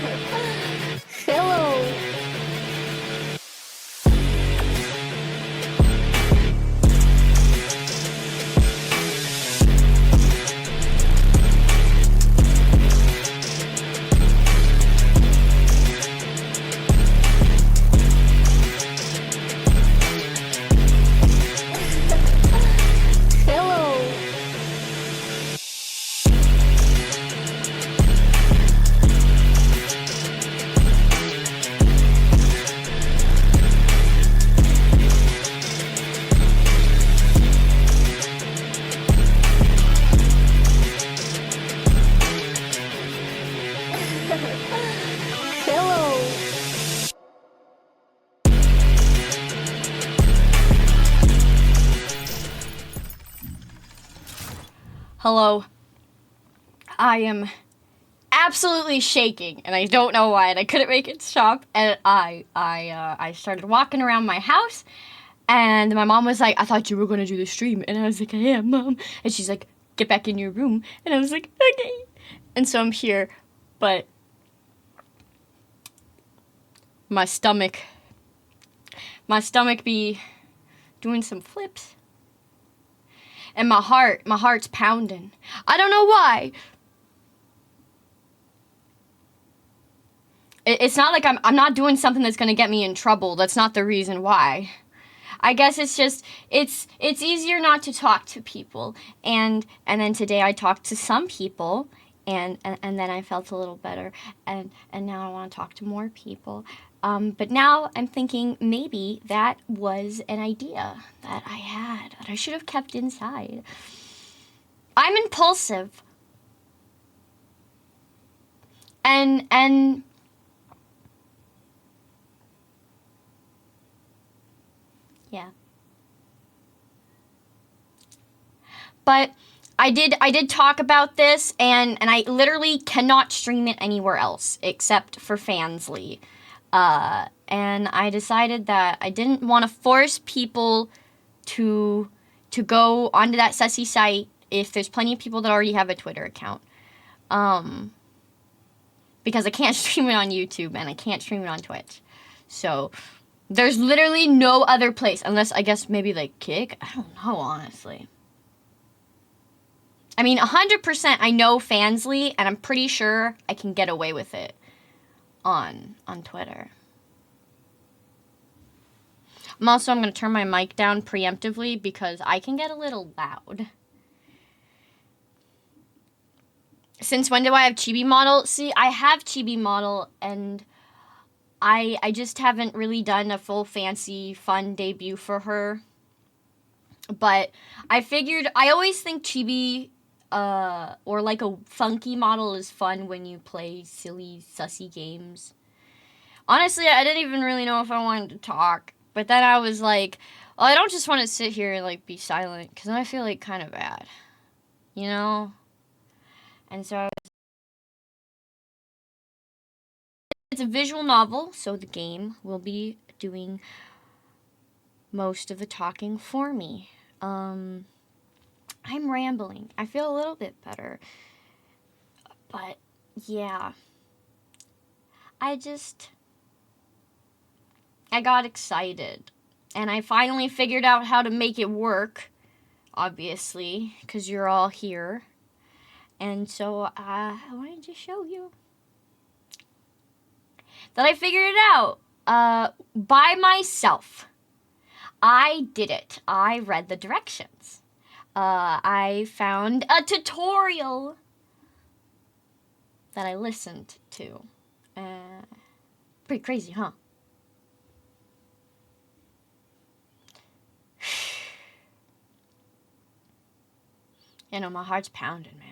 Hello. Hello. Hello. Hello. I am absolutely shaking, and I don't know why, and I couldn't make it stop. And I started walking around my house, and my mom was like, "I thought you were gonna do the stream," and I was like, "I am, Mom." And she's like, "Get back in your room," and I was like, "Okay." And so I'm here, but my stomach be doing some flips, and my heart's pounding. I don't know why. It's not like I'm not doing something that's gonna get me in trouble. That's not the reason why. I guess it's just it's easier not to talk to people, and then today I talked to some people, and then I felt a little better, and now I want to talk to more people. But now I'm thinking maybe that was an idea that I had that I should have kept inside. I'm impulsive, and yeah. But I did talk about this, and I literally cannot stream it anywhere else except for Fansly. And I decided that I didn't want to force people to go onto that sussy site if there's plenty of people that already have a Twitter account. Because I can't stream it on YouTube and I can't stream it on Twitch. So there's literally no other place, unless I guess maybe like Kick. I don't know, honestly. I mean, 100% I know Fansly, and I'm pretty sure I can get away with it on Twitter. I'm going to turn my mic down preemptively because I can get a little loud. Since when do I have Chibi Model? See, I have Chibi Model, and I just haven't really done a full fancy fun debut for her. But I figured, I always think Chibi or like a funky model is fun when you play silly, sussy games. Honestly, I didn't even really know if I wanted to talk. But then I was like, well, I don't just want to sit here and like be silent, because then I feel like kind of bad. You know? And so it's a visual novel, so the game will be doing most of the talking for me. I'm rambling. I feel a little bit better. But yeah. I got excited, and I finally figured out how to make it work, obviously, because you're all here. And so I wanted to show you that I figured it out by myself. I did it. I read the directions. I found a tutorial that I listened to. Pretty crazy, huh? You know, my heart's pounding, man.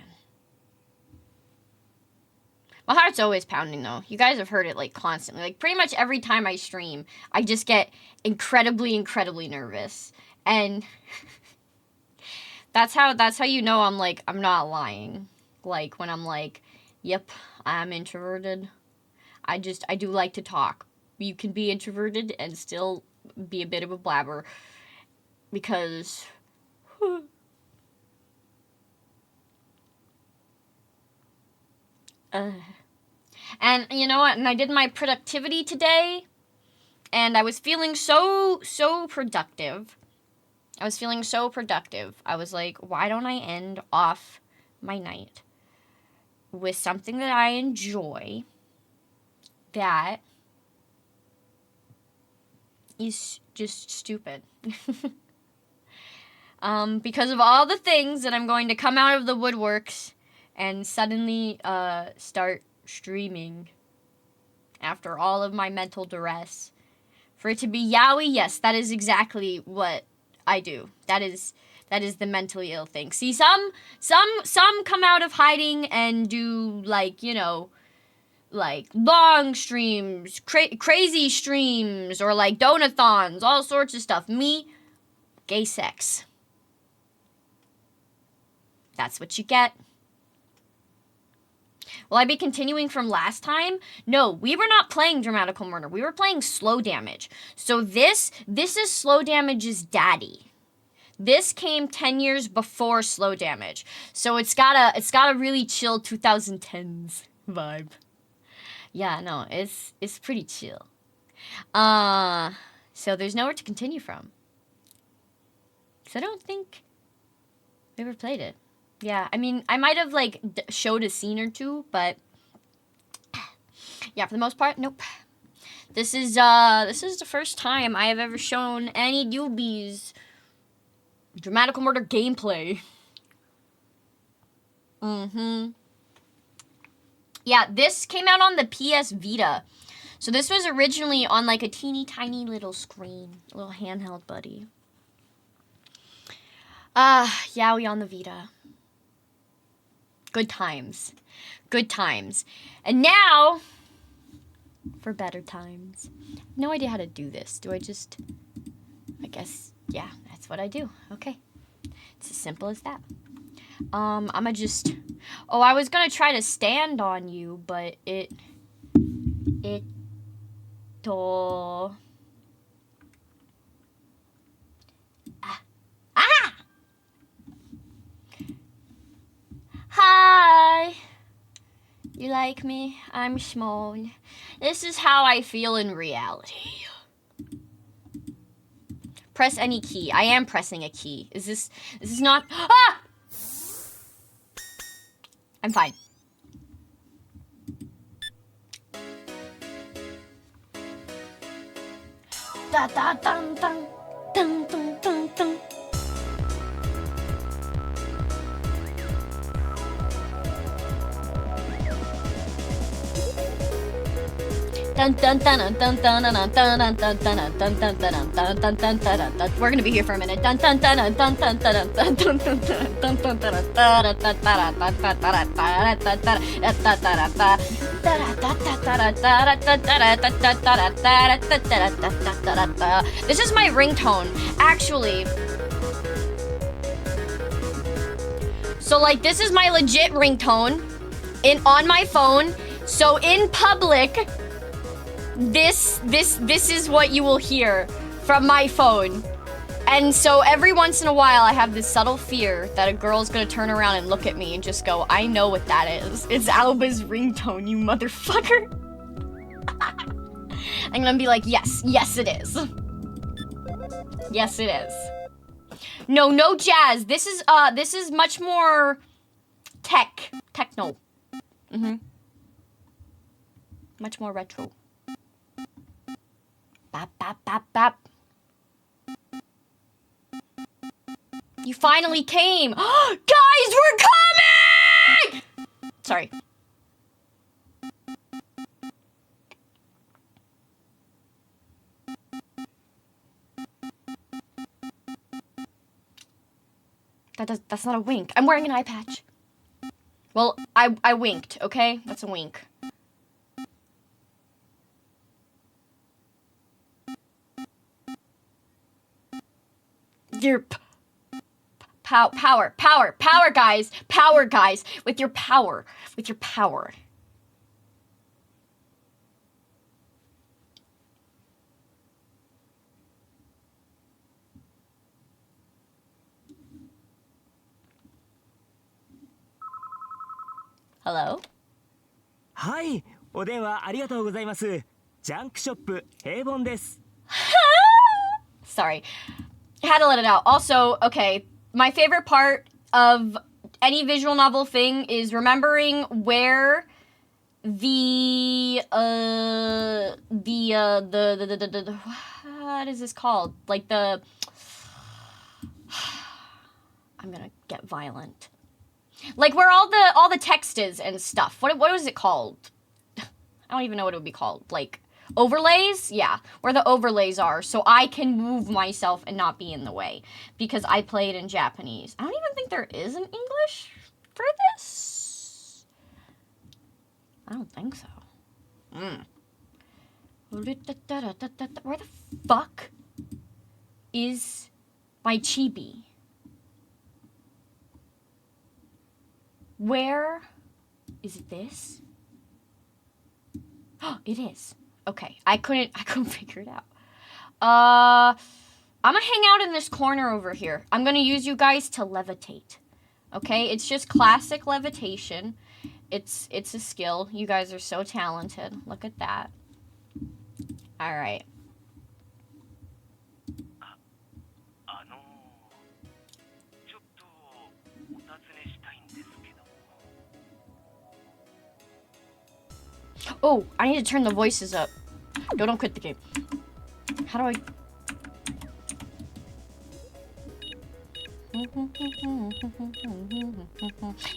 My heart's always pounding, though. You guys have heard it, like, constantly. Like, pretty much every time I stream, I just get incredibly, incredibly nervous. And that's how you know I'm not lying. Like, when I'm like, yep, I'm introverted. I do like to talk. You can be introverted and still be a bit of a blabber. Because... And you know what? And I did my productivity today, and I was feeling so productive. I was feeling so productive. I was like, why don't I end off my night with something that I enjoy that is just stupid. Because of all the things that I'm going to come out of the woodworks and suddenly start streaming after all of my mental duress. For it to be yaoi, yes, that is exactly what I do. That is the mentally ill thing. See, some come out of hiding and do, like, you know, like long streams, crazy streams, or like donathons, all sorts of stuff. Me, gay sex. That's what you get. Will I be continuing from last time? No, we were not playing Dramatical Murder. We were playing Slow Damage. So this is Slow Damage's daddy. This came 10 years before Slow Damage. So it's got a really chill 2010s vibe. Yeah, no, it's pretty chill. So there's nowhere to continue from. So I don't think we ever played it. Yeah, I mean, I might have, like, showed a scene or two, but yeah, for the most part, nope. This is the first time I have ever shown any newbies Dramatical Murder gameplay. Yeah, this came out on the PS Vita. So this was originally on, like, a teeny tiny little screen, a little handheld buddy. Yaoi on the Vita. Good times. Good times. And now, for better times. No idea how to do this. Do I just... I guess, yeah, that's what I do. Okay. It's as simple as that. I'ma just... Oh, I was gonna try to stand on you, but it... Hi! You like me? I'm small. This is how I feel in reality. Press any key. I am pressing a key. Is this not... Ah! I'm fine. Da da dun dun dun dun dun dun. We're gonna be here for a minute. This is my ringtone, actually. So, like, this is my legit ringtone on my phone. So in public, this is what you will hear from my phone. And so every once in a while, I have this subtle fear that a girl's gonna turn around and look at me and just go, I know what that is. It's Alba's ringtone, you motherfucker. I'm gonna be like, yes, it is. Yes, it is. No jazz. This is much more techno. Much more retro. Bap, bap, bap, bap. You finally came! Guys, we're coming! Sorry. That's not a wink. I'm wearing an eye patch. Well, I winked, okay? That's a wink. Your power, guys. Power, guys. With your power. Hello? Hi, お電話ありがとうございます。ジャンクショップ平凡です。Sorry. Had to let it out. Also, okay, my favorite part of any visual novel thing is remembering where the what is this called? Like the I'm gonna get violent. Like where all the text is and stuff. What is it called? I don't even know what it would be called. Like overlays? Yeah, where the overlays are, so I can move myself and not be in the way. Because I play it in Japanese. I don't even think there is an English for this. I don't think so. Where the fuck is my chibi? Where is it this? Oh, it is. Okay, I couldn't figure it out. I'm gonna hang out in this corner over here. I'm gonna use you guys to levitate. Okay, it's just classic levitation. It's a skill. You guys are so talented. Look at that. All right. Oh, I need to turn the voices up. Don't quit the game. How do I...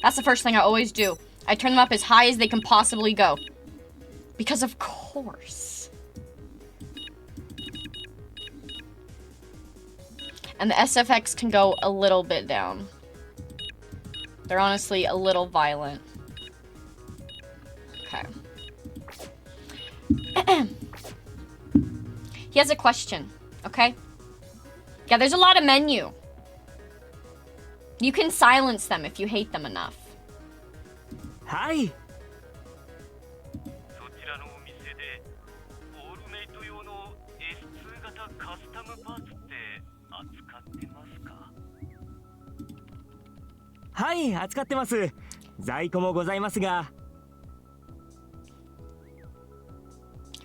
That's the first thing I always do. I turn them up as high as they can possibly go. Because of course. And the SFX can go a little bit down. They're honestly a little violent. Okay. He has a question, okay? Yeah, there's a lot of menu. You can silence them if you hate them enough. Hi. Hi, 扱ってます。在庫もございますが。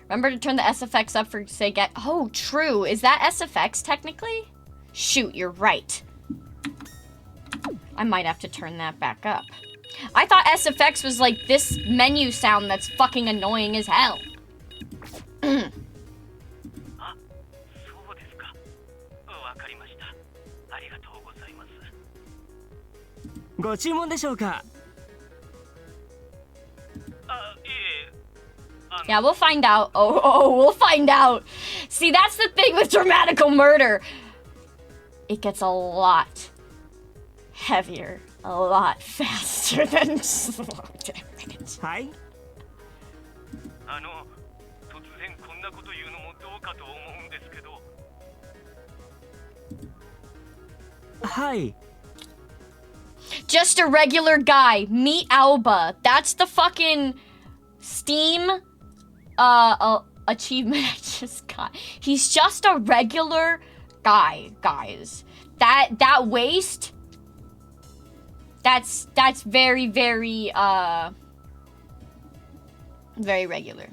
Remember to turn the SFX up for say get. Oh, true. Is that SFX technically? Shoot, you're right. I might have to turn that back up. I thought SFX was like this menu sound that's fucking annoying as hell. ご注文でしょうか。Yeah, we'll find out. We'll find out. See, that's the thing with dramatical murder. It gets a lot heavier, a lot faster than slow damage. Hi. 突然こんなこと言うのもどうかと思うんですけど。Hi. Just a regular guy. Meet Alba. That's the fucking Steam achievement I just got. He's just a regular guy, guys. That waist, that's very very very regular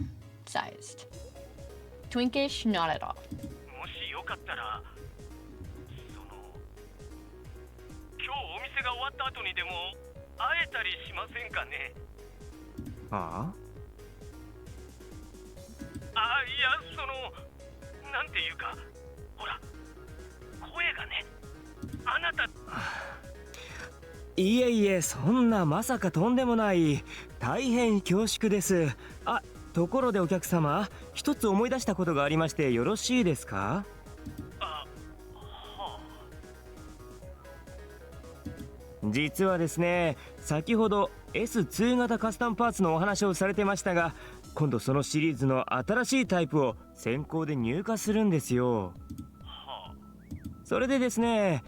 sized. Twinkish, not at all. もしよかったら、今日お店が終わった後にでも会えたりしませんかね。ああ。いや、なんていうか、ほら、声がね、あなた。いえいえ、そんなまさかとんでもない。大変恐縮です。ところでお客様、一つ思い出したことがありましてよろしいですか？実はですね、先ほど S2 型カスタムパーツのお話をされてましたが、今度そのシリーズの新しいタイプを先行で入荷するんですよ。それでですね、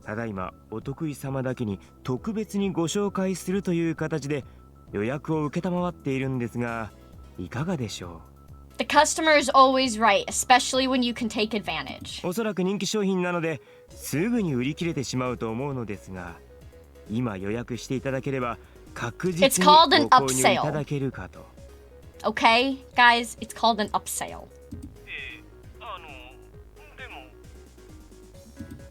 ただいまお得意様だけに特別にご紹介するという形で予約を承っているんですが、いかがでしょう？ The customer is always right, especially when you can take advantage. おそらく人気商品なのですぐに売り切れてしまうと思うのですが、今予約していただければ確実にご購入いただけるかと。Okay, guys, it's called an upsell. で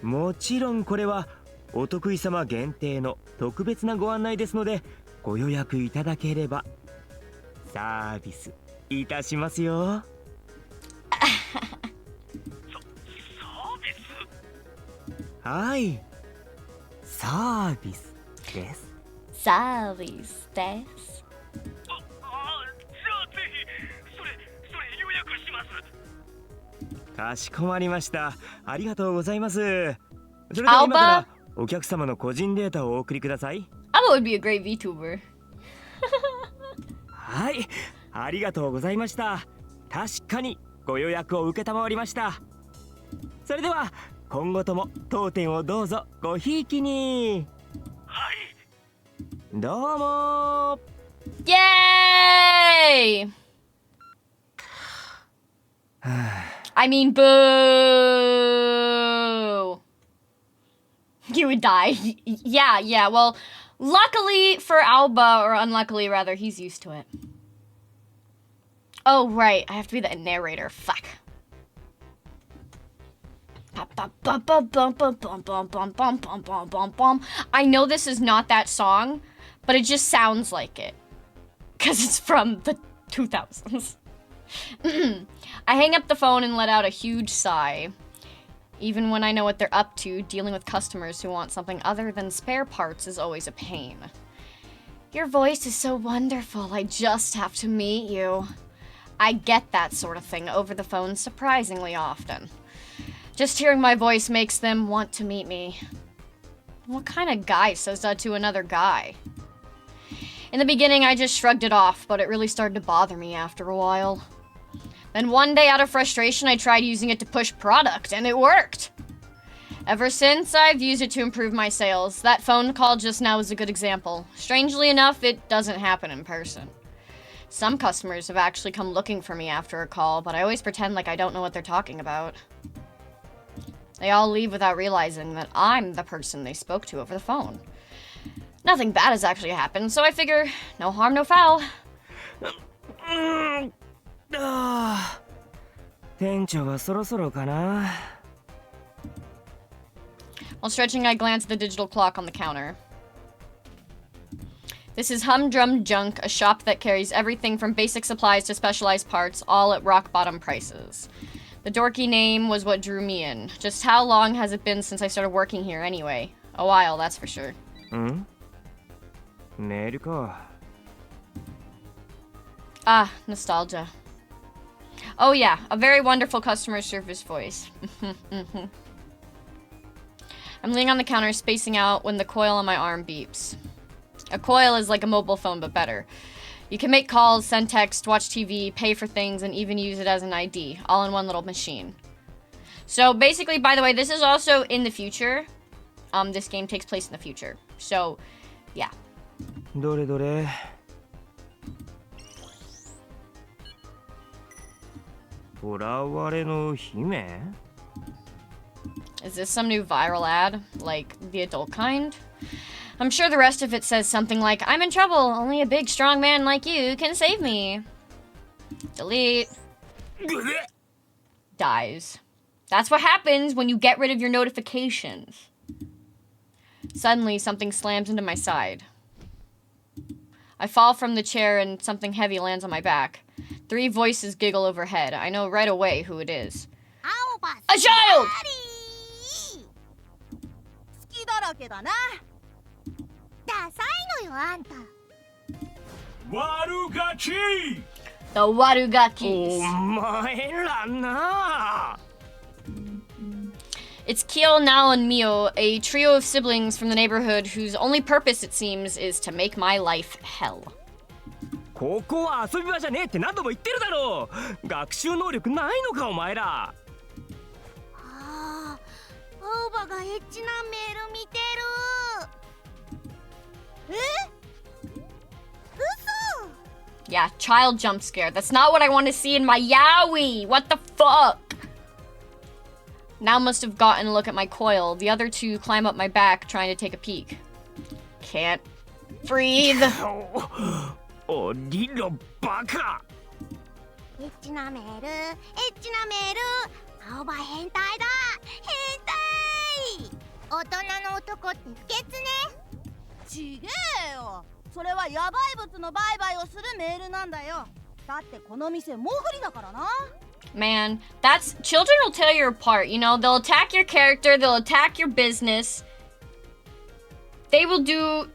ももちろんこれはお得意様限定の特別なご案内ですので、ご予約いただければサービスいたしますよ。サービスはい、サービスです。サービスです。じゃあぜひそれ予約します。かしこまりました。ありがとうございます。それでは今からお客様の個人データをお送りください。Alba would be a great VTuber. はい、ありがとうございました。確かにご予約を承りました。それでは今後とも当店をどうぞごひいきに。はい。どうも。Yay! I mean, boo! You would die. Yeah. Well, luckily for Alba, or unluckily rather, he's used to it. Oh, right. I have to be the narrator. Fuck. I know this is not that song, but it just sounds like it. Because it's from the 2000s. I hang up the phone and let out a huge sigh. Even when I know what they're up to, dealing with customers who want something other than spare parts is always a pain. Your voice is so wonderful, I just have to meet you. I get that sort of thing over the phone surprisingly often. Just hearing my voice makes them want to meet me. What kind of guy says that to another guy? In the beginning, I just shrugged it off, but it really started to bother me after a while. Then one day, out of frustration, I tried using it to push product, and it worked! Ever since, I've used it to improve my sales. That phone call just now is a good example. Strangely enough, it doesn't happen in person. Some customers have actually come looking for me after a call, but I always pretend like I don't know what they're talking about. They all leave without realizing that I'm the person they spoke to over the phone. Nothing bad has actually happened, so I figure, no harm, no foul. 店長はそろそろかな。While stretching, I glance at the digital clock on the counter. This is Humdrum Junk, a shop that carries everything from basic supplies to specialized parts, all at rock-bottom prices. The dorky name was what drew me in. Just how long has it been since I started working here anyway? A while, that's for sure. メールか。Ah, nostalgia. Oh yeah, a very wonderful customer service voice. I'm laying on the counter, spacing out when the coil on my arm beeps. A coil is like a mobile phone, but better. You can make calls, send text, watch TV, pay for things, and even use it as an ID, all in one little machine. So basically, by the way, this is also in the future. This game takes place in the future. So, yeah. どれどれ。囚われの姫? Is this some new viral ad? Like, the adult kind? I'm sure the rest of it says something like, I'm in trouble, only a big, strong man like you can save me. Delete. Dies. That's what happens when you get rid of your notifications. Suddenly, something slams into my side. I fall from the chair and something heavy lands on my back. 3 voices giggle overhead. I know right away who it is. A child! The Warugakis. お前らな。It's Kyo, Nao, and Mio, a trio of siblings from the neighborhood whose only purpose, it seems, is to make my life hell. ここは遊び場じゃねえって何度も言ってるだろう。学習能力ないのかお前ら。ああ、青葉がエッチなメール見てる。嘘。 Yeah, child jump scare. That's not what I want to see in my Yaoi. What the fuck? Now must have gotten a look at my coil. The other 2 climb up my back, trying to take a peek. Can't breathe. おりろバカ。エッチなメールエッチなメール。青葉変態だ変態。大人の男って不潔ね。ちげえよ、それはヤバい物の売買をするメールなんだよ。だってこの店モグリだからな。 Man, that's children will tear you apart. You know, they'll attack your character, they'll attack your business. They will do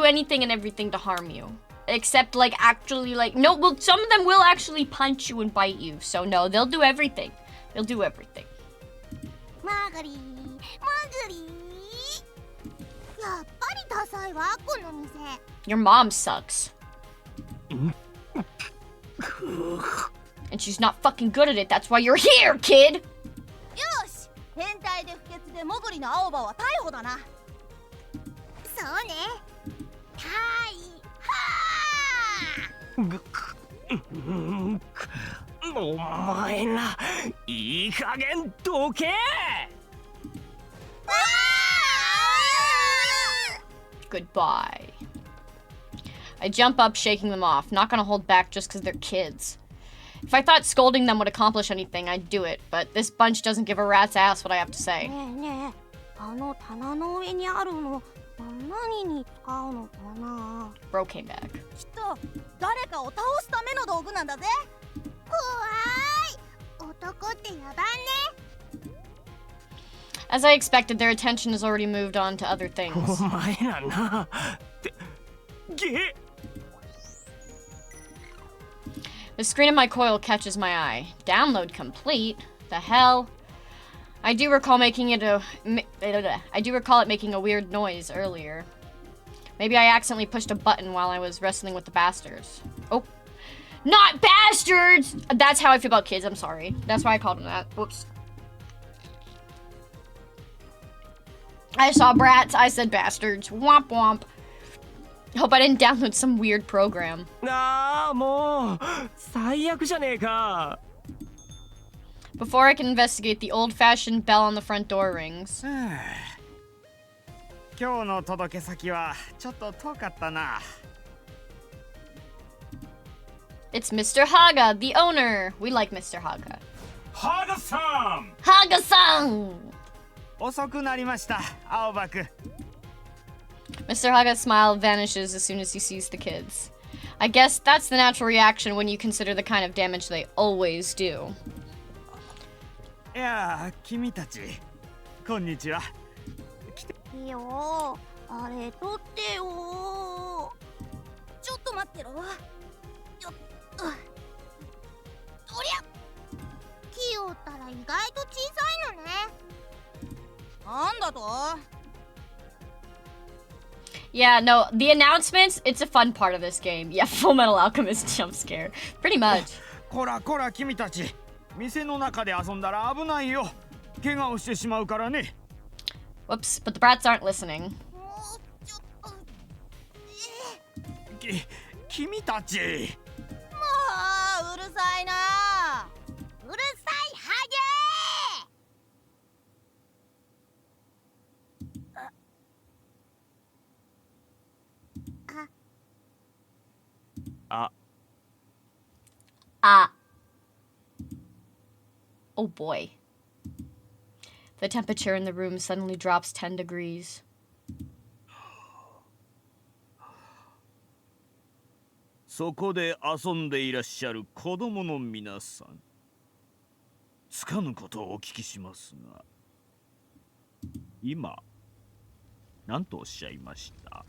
anything and everything to harm you. Except like actually like no, well some of them will actually punch you and bite you. So no, they'll do everything. They'll do everything. モグリモグリ。やっぱりダサいわこの店。 Your mom sucks. And she's not fucking good at it. That's why you're here, kid. よし、変態で不潔でモグリの青葉は逮捕だな。そうね。タイお前らいい加減どけ。 Goodbye. I jump up, shaking them off. Not gonna hold back just because they're kids. If I thought scolding them would accomplish anything, I'd do it. But this bunch doesn't give a rat's ass what I have to say. ねえねえ、あの棚の上にあるの何に使うのかな。 Bro came back. きっと誰かを倒すための道具なんだぜ。怖い。男ってやばんね。 As I expected, their attention has already moved on to other things. お前らなってゲ。 The screen of my coil catches my eye. Download complete? The hell? I do recall it making a weird noise earlier. Maybe I accidentally pushed a button while I was wrestling with the bastards. Oh. Not bastards! That's how I feel about kids, I'm sorry. That's why I called them that. Whoops. I saw brats, I said bastards. Womp womp. Hope I didn't download some weird program. ああもう最悪じゃねえか。 Before I can investigate, the old-fashioned bell on the front door rings. 今日の届け先はちょっと遠かったな。 It's Mr. Haga, the owner. We like Mr. Haga. ハガさん、 Haga-san! 遅くなりました、青葉くん。 Mr. Haga's smile vanishes as soon as he sees the kids. I guess that's the natural reaction when you consider the kind of damage they always do. いや、君たち、こんにちは。いいよ、あれ取ってよ。ちょっと待ってろ。よっ、おりゃ。木折ったら意外と小さいのね。なんだと？ Yeah, no, the announcements, it's a fun part of this game. Yeah, Full Metal Alchemist jump scare. Pretty much. こらこら君たち、店の中で遊んだら危ないよ。怪我をしてしまうからね。 Whoops, but the brats aren't listening. もうちょっと。君たち。もううるさいな。うるさいハゲあ Ah. Oh boy. The temperature in the room suddenly drops 10 degrees. そこで遊んでいらっしゃる子供の皆さん、つかぬことをお聞きしますが、今何とおっしゃいました？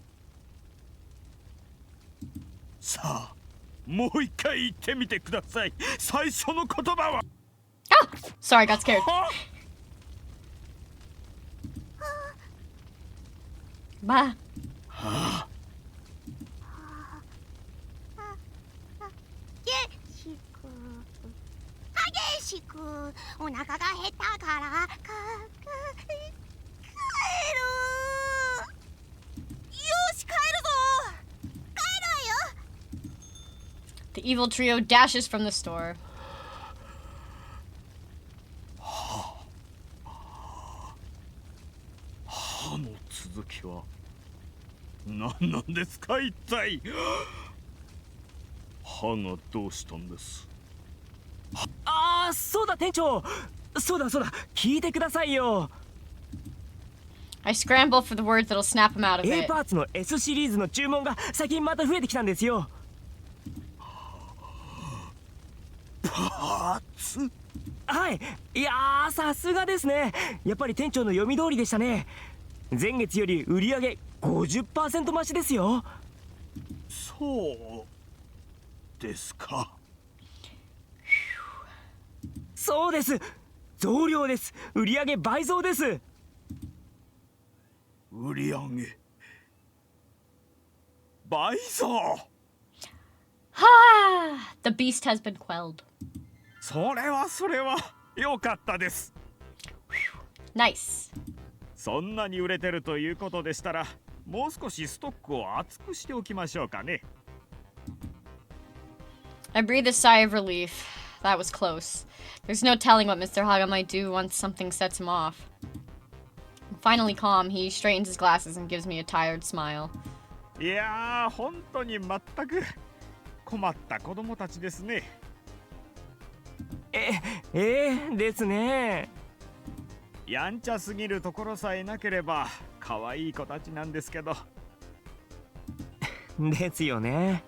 さあ、もう一回言ってみてください。最初の言葉は。 Ah! Sorry, I got scared. Ma. 激しくお腹が減ったから帰る。よし、帰るぞ。帰るわよ。 The evil trio dashes from the store. 歯の続きは何なんですか一体。歯がどうしたんです？ああ、そうだ店長。そうだ聞いてくださいよ。 I scramble for the words that'll snap him out of A it. パーツの S シリーズの注文が最近また増えてきたんですよ。パーツ？はい。いやー、さすがですね。やっぱり店長の読み通りでしたね。前月より売り上げ 50% 増しですよ。そうですか。そうです。増量です。売り上げ倍増です。売り上げ倍増。 Ha! The beast has been quelled. それは良かったです。 Nice. そんなに売れてるということでしたら、もう少しストックを厚くしておきましょうかね。 I breathe a sigh of relief. That was close. There's no telling what Mr. Haga might do once something sets him off. Finally calm, he straightens his glasses and gives me a tired smile. いやー、本当に全く困った子供たちですね。ですね。やんちゃすぎるところさえなければ可愛い子たちなんですけど。ですよね。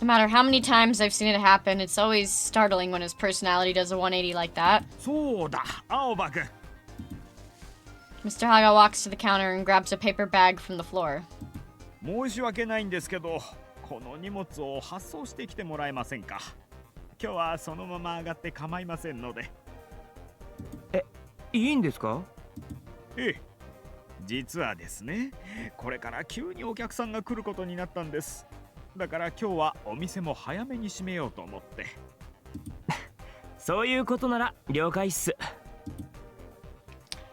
No matter how many times I've seen it happen, it's always startling when his personality does a 180 like that. そうだ、青葉くん。 Mr. Haga walks to the counter and grabs a paper bag from the floor. 申し訳ないんですけど、この荷物を発送してきてもらえませんか。今日はそのまま上がって構いませんので。いいんですか？ええ、実はですね、これから急にお客さんが来ることになったんです。だから今日はお店も早めに閉めようと思って。そういうことなら了解っす。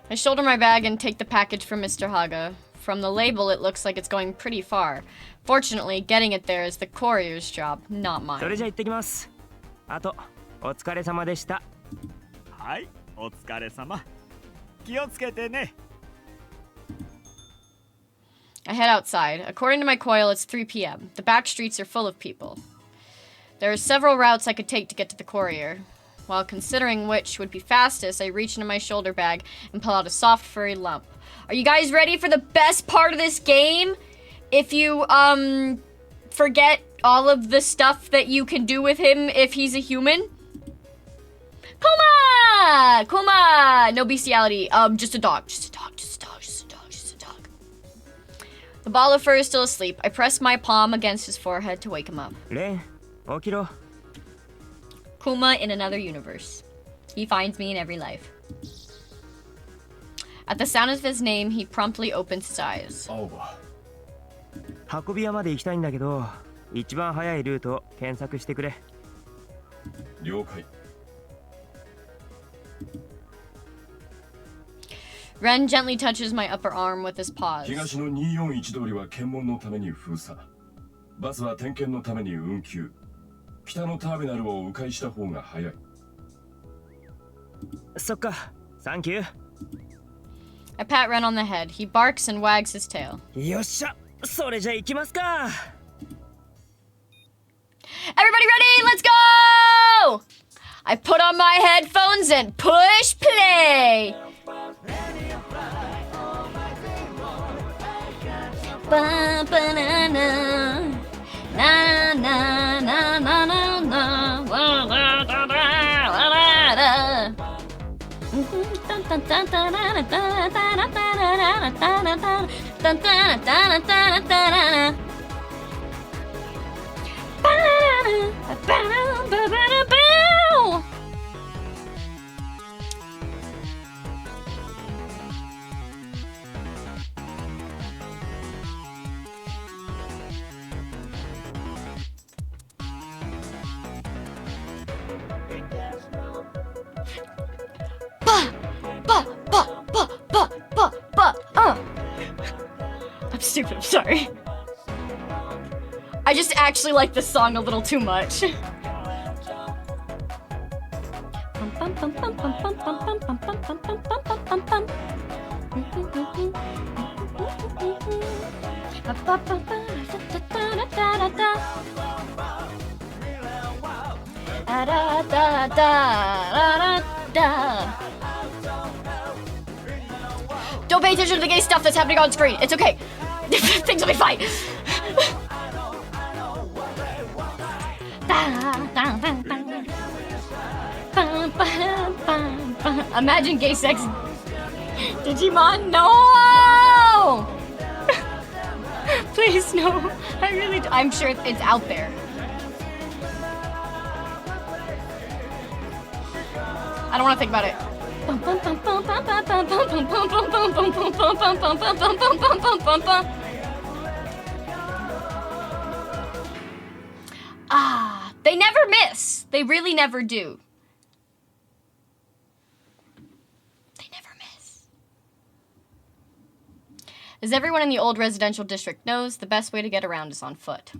I shoulder my bag and take the package from Mr. Haga. From the label, it looks like it's going pretty far. Fortunately, getting it there is the courier's job, not それ mine. じゃ行ってきます。あとお疲れ様でした。はい、お疲れ様。気をつけてね。 I head outside. According to my coil, it's 3 p.m. The back streets are full of people. There are several routes I could take to get to the courier. While considering which would be fastest, I reach into my shoulder bag and pull out a soft, furry lump. Are you guys ready for the best part of this game? If you, forget all of the stuff that you can do with him if he's a human? Kuma! No bestiality. Just a dog. The ball of fur is still asleep. I press my palm against his forehead to wake him up. レン、起きろ。 Kuma in another universe. He finds me in every life. At the sound of his name, he promptly opens his eyes. 青葉。運び屋まで行きたいんだけど、一番早いルートを検索してくれ。了解。 Ren gently touches my upper arm with his paws. 東の241通りは検問のために封鎖。バスは点検のために運休。北のターミナルを迂回した方が早い。そっか、サンキュー。 I pat Ren on the head. He barks and wags his tail. よっしゃ、それじゃ行きますか。 Everybody ready? Let's go! I put on my headphones and push play. Ba ba na na na na na na na na la la la la la la. Dun dun dun dun dun dun dun dun dun dun dun dun dun dun. Ba-da-da-ba-ba-da-bow. I'm stupid, I'm sorry. I just actually like this song a little too much. Da da da da da da. Don't pay attention to the gay stuff that's happening on screen. It's okay. Things will be fine. Imagine gay sex. Digimon, no! Please, no. I'm sure it's out there. I don't want to think about it. Ah, they never miss. They really never do. They never miss. As everyone in the old residential district knows, the best way to get around is on foot.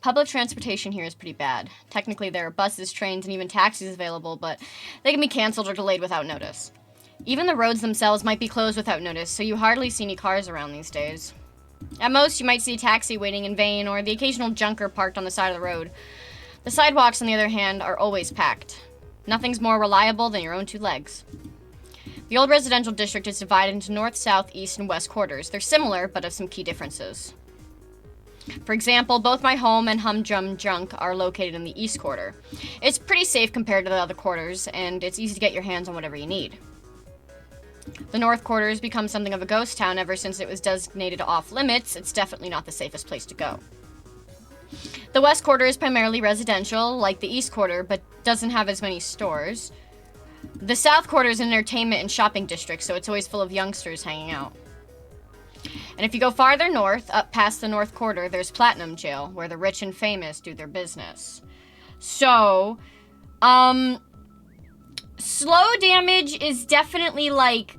Public transportation here is pretty bad. Technically, there are buses, trains, and even taxis available, but they can be canceled or delayed without notice. Even the roads themselves might be closed without notice, so you hardly see any cars around these days. At most, you might see a taxi waiting in vain, or the occasional junker parked on the side of the road. The sidewalks, on the other hand, are always packed. Nothing's more reliable than your own two legs. The old residential district is divided into north, south, east, and west quarters. They're similar, but have some key differences. For example, both my home and Humdrum Junk are located in the East Quarter. It's pretty safe compared to the other quarters, and it's easy to get your hands on whatever you need. The North Quarter has become something of a ghost town ever since it was designated off-limits. It's definitely not the safest place to go. The West Quarter is primarily residential, like the East Quarter, but doesn't have as many stores. The South Quarter is an entertainment and shopping district, so it's always full of youngsters hanging out. And if you go farther north, up past the North Quarter, there's Platinum Jail, where the rich and famous do their business. So, Slow Damage is definitely like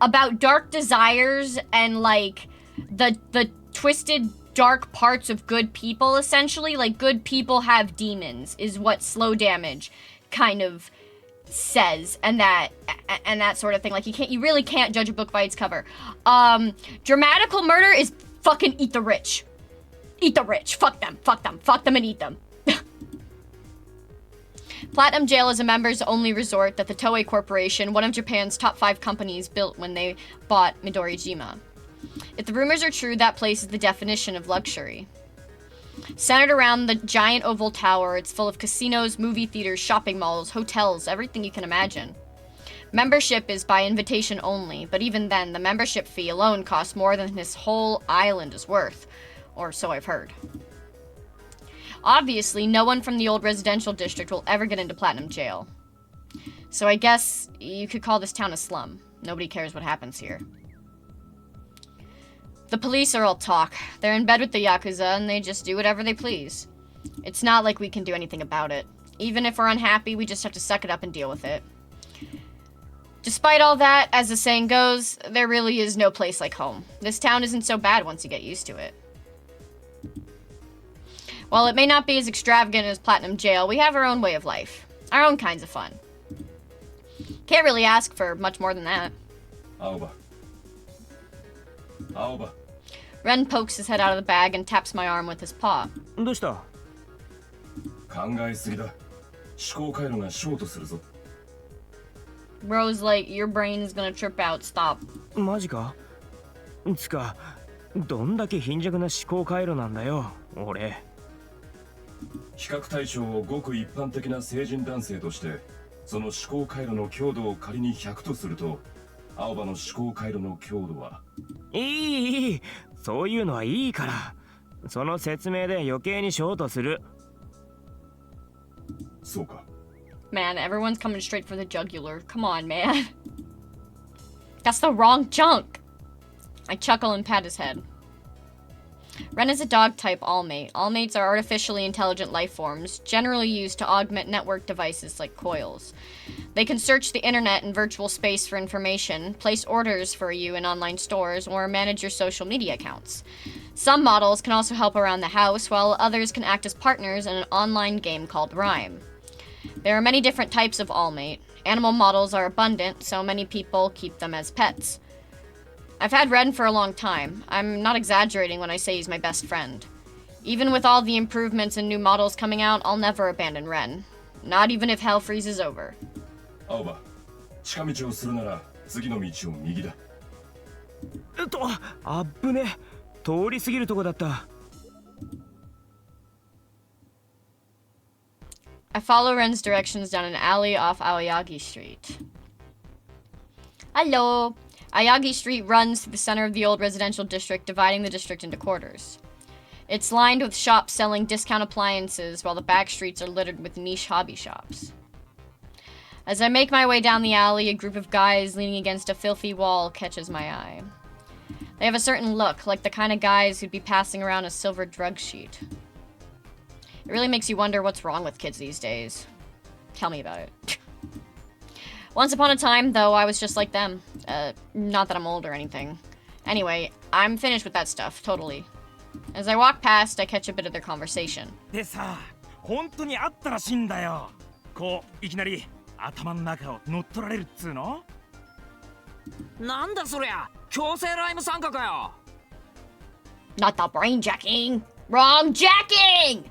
about dark desires and like the twisted dark parts of good people, essentially. Like, good people have demons, is what Slow Damage kind of says, and that sort of thing. Like, you really can't judge a book by its cover. Dramatical Murder is fucking eat the rich. Eat the rich. Fuck them and eat them. Platinum Jail is a members-only resort that the Toei Corporation, one of Japan's top 5 companies, built when they bought Midorijima. If the rumors are true, that place is the definition of luxury. Centered around the giant oval tower, it's full of casinos, movie theaters, shopping malls, hotels, everything you can imagine. Membership is by invitation only, but even then, the membership fee alone costs more than this whole island is worth. Or so I've heard. Obviously, no one from the old residential district will ever get into Platinum Jail. So I guess you could call this town a slum. Nobody cares what happens here. The police are all talk. They're in bed with the Yakuza, and they just do whatever they please. It's not like we can do anything about it. Even if we're unhappy, we just have to suck it up and deal with it. Despite all that, as the saying goes, there really is no place like home. This town isn't so bad once you get used to it. While it may not be as extravagant as Platinum Jail, we have our own way of life. Our own kinds of fun. Can't really ask for much more than that. Aoba. Ren pokes his head out of the bag and taps my arm with his paw. どうした？考えすぎだ。思考回路がショートするぞ。 Bro's like, your brain is gonna trip out, stop. マジか？つか、どんだけ貧弱な思考回路なんだよ、俺。比較対象をごく一般的な成人男性として、その思考回路の強度を仮に100とすると、青葉の思考回路の強度は。いい、そういうのはいいから。その説明で余計にショートする。そうか。 Man, everyone's coming straight for the jugular. Come on, man. That's the wrong junk. I chuckle and pat his head. Ren is a dog-type all-mate. All-mates are artificially intelligent life forms, generally used to augment network devices like coils. They can search the internet and virtual space for information, place orders for you in online stores, or manage your social media accounts. Some models can also help around the house, while others can act as partners in an online game called Rhyme. There are many different types of all-mate. Animal models are abundant, so many people keep them as pets. I've had Ren for a long time. I'm not exaggerating when I say he's my best friend. Even with all the improvements and new models coming out, I'll never abandon Ren. Not even if hell freezes over. 青葉、近道をするなら次の道を右だ。あっぶね。通り過ぎるとこだった。I follow Ren's directions down an alley off Aoyagi Street. Hello! Aoyagi Street runs through the center of the old residential district, dividing the district into quarters. It's lined with shops selling discount appliances, while the back streets are littered with niche hobby shops. As I make my way down the alley, a group of guys leaning against a filthy wall catches my eye. They have a certain look, like the kind of guys who'd be passing around a silver drug sheet. It really makes you wonder what's wrong with kids these days. Tell me about it. Once upon a time, though, I was just like them. Not that I'm old or anything. Anyway, I'm finished with that stuff, totally. As I walk past, I catch a bit of their conversation. でさ、本当にあったらしいんだよ。こういきなり頭の中を乗っ取られるっつうの。なんだそりゃ、強制ライム参加かよ。Not the brain jacking! Wrong jacking!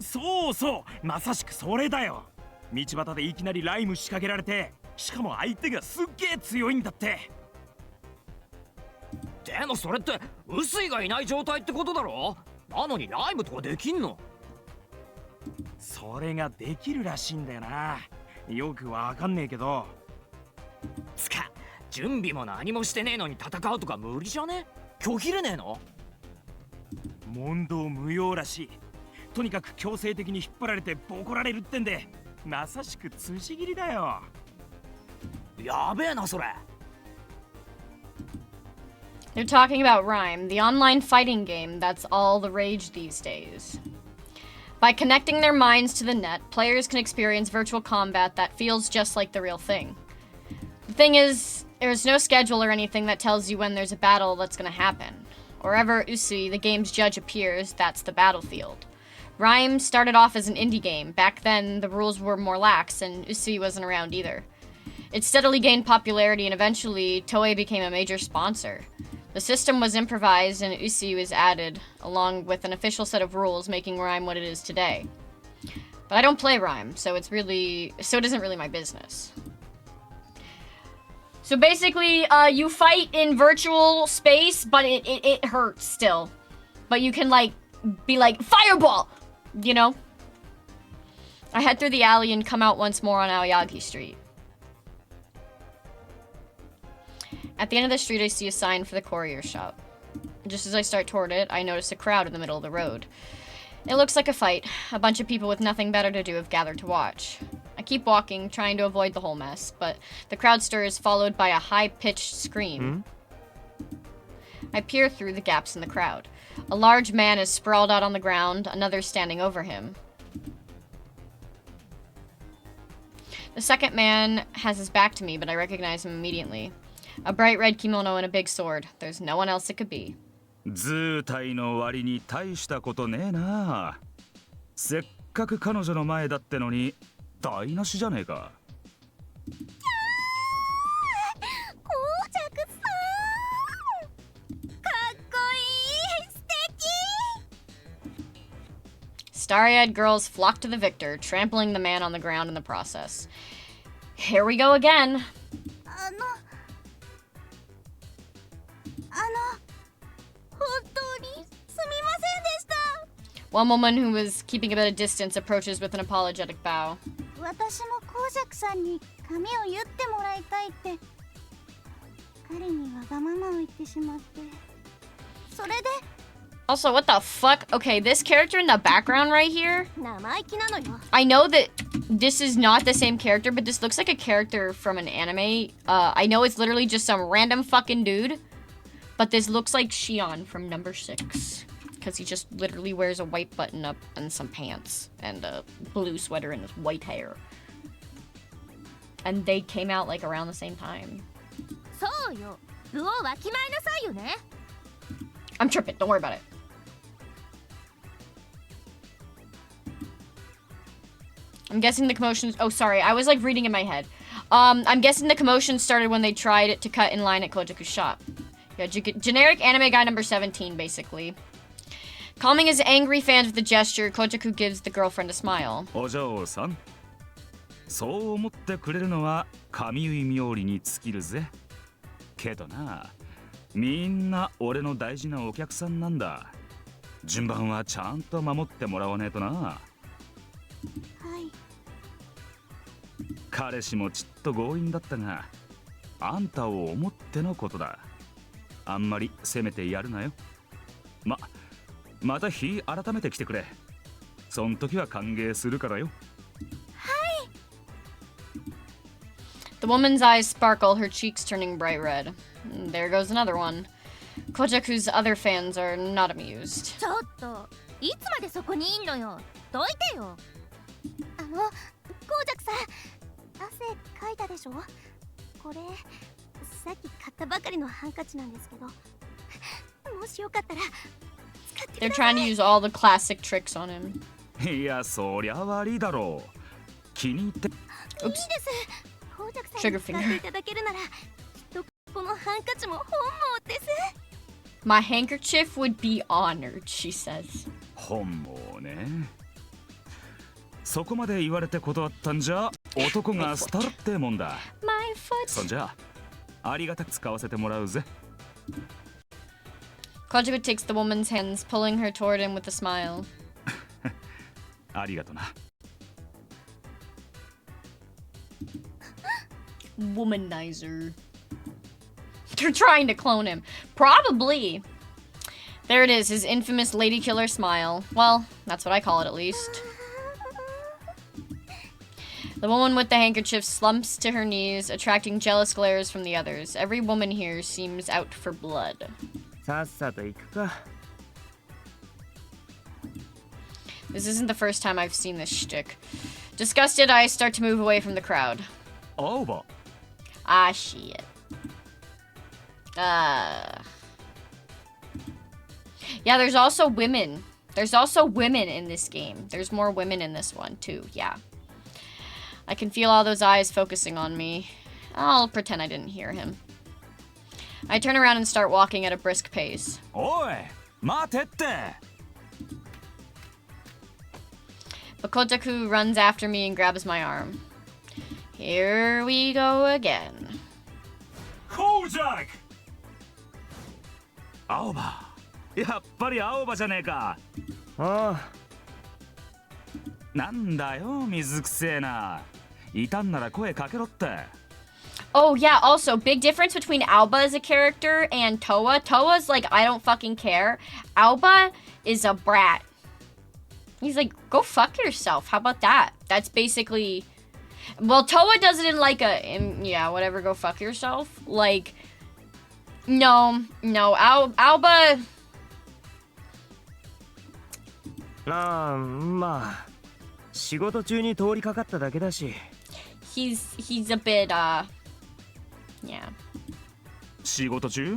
そうそう、まさしくそれだよ。道端でいきなりライム仕掛けられて、しかも相手がすっげえ強いんだって。でもそれって臼井がいない状態ってことだろ。なのにライムとかできんの？それができるらしいんだよな。よくわかんねえけど。つか、準備も何もしてねえのに戦うとか無理じゃね？拒否れねえの？問答無用らしい。とにかく強制的に引っ張られてボコられるってんで、まさしく辻斬りだよ。やべえなそれ。They're talking about Rhyme, the online fighting game that's all the rage these days. By connecting their minds to the net, players can experience virtual combat that feels just like the real thing. The thing is, there's no schedule or anything that tells you when there's a battle that's gonna happen. Wherever Usui, the game's judge, appears, that's the battlefield. Rhyme started off as an indie game. Back then, the rules were more lax, and Usui wasn't around either. It steadily gained popularity, and eventually, Toei became a major sponsor. The system was improvised, and Usui was added, along with an official set of rules, making Rhyme what it is today. But I don't play Rhyme, so it isn't really my business. So basically, you fight in virtual space, but it hurts still. But you can, like, be like, fireball! You know? I head through the alley and come out once more on Aoyagi Street. At the end of the street, I see a sign for the courier shop. Just as I start toward it, I notice a crowd in the middle of the road. It looks like a fight. A bunch of people with nothing better to do have gathered to watch. I keep walking, trying to avoid the whole mess, but the crowd stir is followed by a high-pitched scream. I peer through the gaps in the crowd. A large man is sprawled out on the ground, another standing over him. The second man has his back to me, but I recognize him immediately. A bright red kimono and a big sword. There's no one else it could be. 図体の割に大したことねえな。せっかく彼女の前だってのに台無しじゃねえか。Starry-eyed girls flock to the victor, trampling the man on the ground in the process. Here we go again. One woman who was keeping a bit of distance approaches with an apologetic bow. 私も公爵さんに髪を結ってもらいたいって彼にわがままを言ってしまってそれで Also, what the fuck? Okay, this character in the background right here. 生意気なのよ I know that this is not the same character, but this looks like a character from an anime. I know it's literally just some random fucking dude, but this looks like Shion from number 6. Because he just literally wears a white button up and some pants and a blue sweater and his white hair. And they came out like around the same time. そうよ部をわきまえなさいよね I'm tripping, don't worry about it. I'm guessing the commotion. Oh, sorry, I was like reading in my head. I'm guessing the commotion started when they tried to cut in line at Kojaku's shop. Yeah, generic anime guy number 17, basically. Calming his angry fans with a gesture, Kojaku gives the girlfriend a smile. お嬢さん、そう思ってくれるのは神結冥利に尽きるぜ。けどな、みんな俺の大事なお客さんなんだ。順番はちゃんと守ってもらわねえとな。はい。彼氏もちっと強引だったが、あんたを思ってのことだ。あんまり責めてやるなよ。また日改めて来てくれ。そん時は歓迎するからよ。The woman's eyes sparkle, her cheeks turning bright red. There goes another one. Kojaku's other fans are not amused. ちょっと、いつまでそこにいんのよ。どいてよ。ゴージャクさん、汗かいたでしょ。これさっき買ったばかりのハンカチなんですけど、もしよかったら使ってく They're ださい。 trying to use all the classic tricks on him. いや、そりゃ悪いだろう。気に入って。いいです。ゴージャクさん Trigger に使っていただけるなら、きっとこのハンカチも本望です。 My handkerchief would be honored, she says. 本望ね。そこまで言われて断ったんじゃ男がスタルってもんだ。 My そ foot. んじゃありがたく使わせてもらうぜ。 Kojaku takes the woman's hands, pulling her toward him with a smile. ありがとな。Womanizer. They're trying to clone him. Probably. There it is, his infamous lady killer smile. Well, that's what I call it at least. The woman with the handkerchief slumps to her knees, attracting jealous glares from the others. Every woman here seems out for blood. さっさと行くか。 This isn't the first time I've seen this shtick. Disgusted, I start to move away from the crowd. 青葉。 Ah, shit. Yeah, there's also women. There's also women in this game. There's more women in this one, too. Yeah. I can feel all those eyes focusing on me. I'll pretend I didn't hear him. I turn around and start walking at a brisk pace. おい、待てって。 But Kotaku runs after me and grabs my arm. Here we go again. コージャック。青葉。やっぱり青葉じゃねえか。ああ。なんだよ、水くせえな。いたんなら声かけろって。 Oh, yeah, also, big difference between Alba as a character and Toa. Toa's like, I don't fucking care. Alba is a brat. He's like, go fuck yourself. How about that? That's basically... Well, Toa does it in like a... yeah, whatever, go fuck yourself. Like, no, Alba... ああ、まあ仕事中に通りかかっただけだし。 He's a bit, yeah. 仕事中？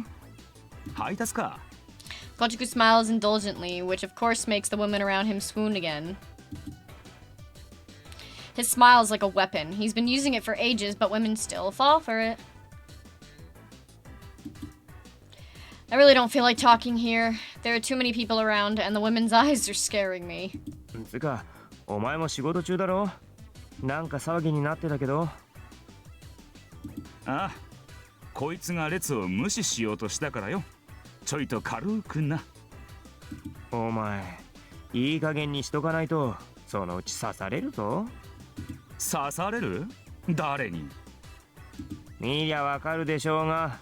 配達か。 Kojiku smiles indulgently, which of course makes the women around him swoon again. His smile is like a weapon. He's been using it for ages, but women still fall for it. I really don't feel like talking here. There are too many people around, and the women's eyes are scaring me. つか、お前も仕事中だろ。なんか騒ぎになってたけど。ああ、こいつが列を無視しようとしたからよ。ちょいと軽くな。お前、いい加減にしとかないと、そのうち刺されるぞ。刺される？誰に？見りゃわかるでしょうが。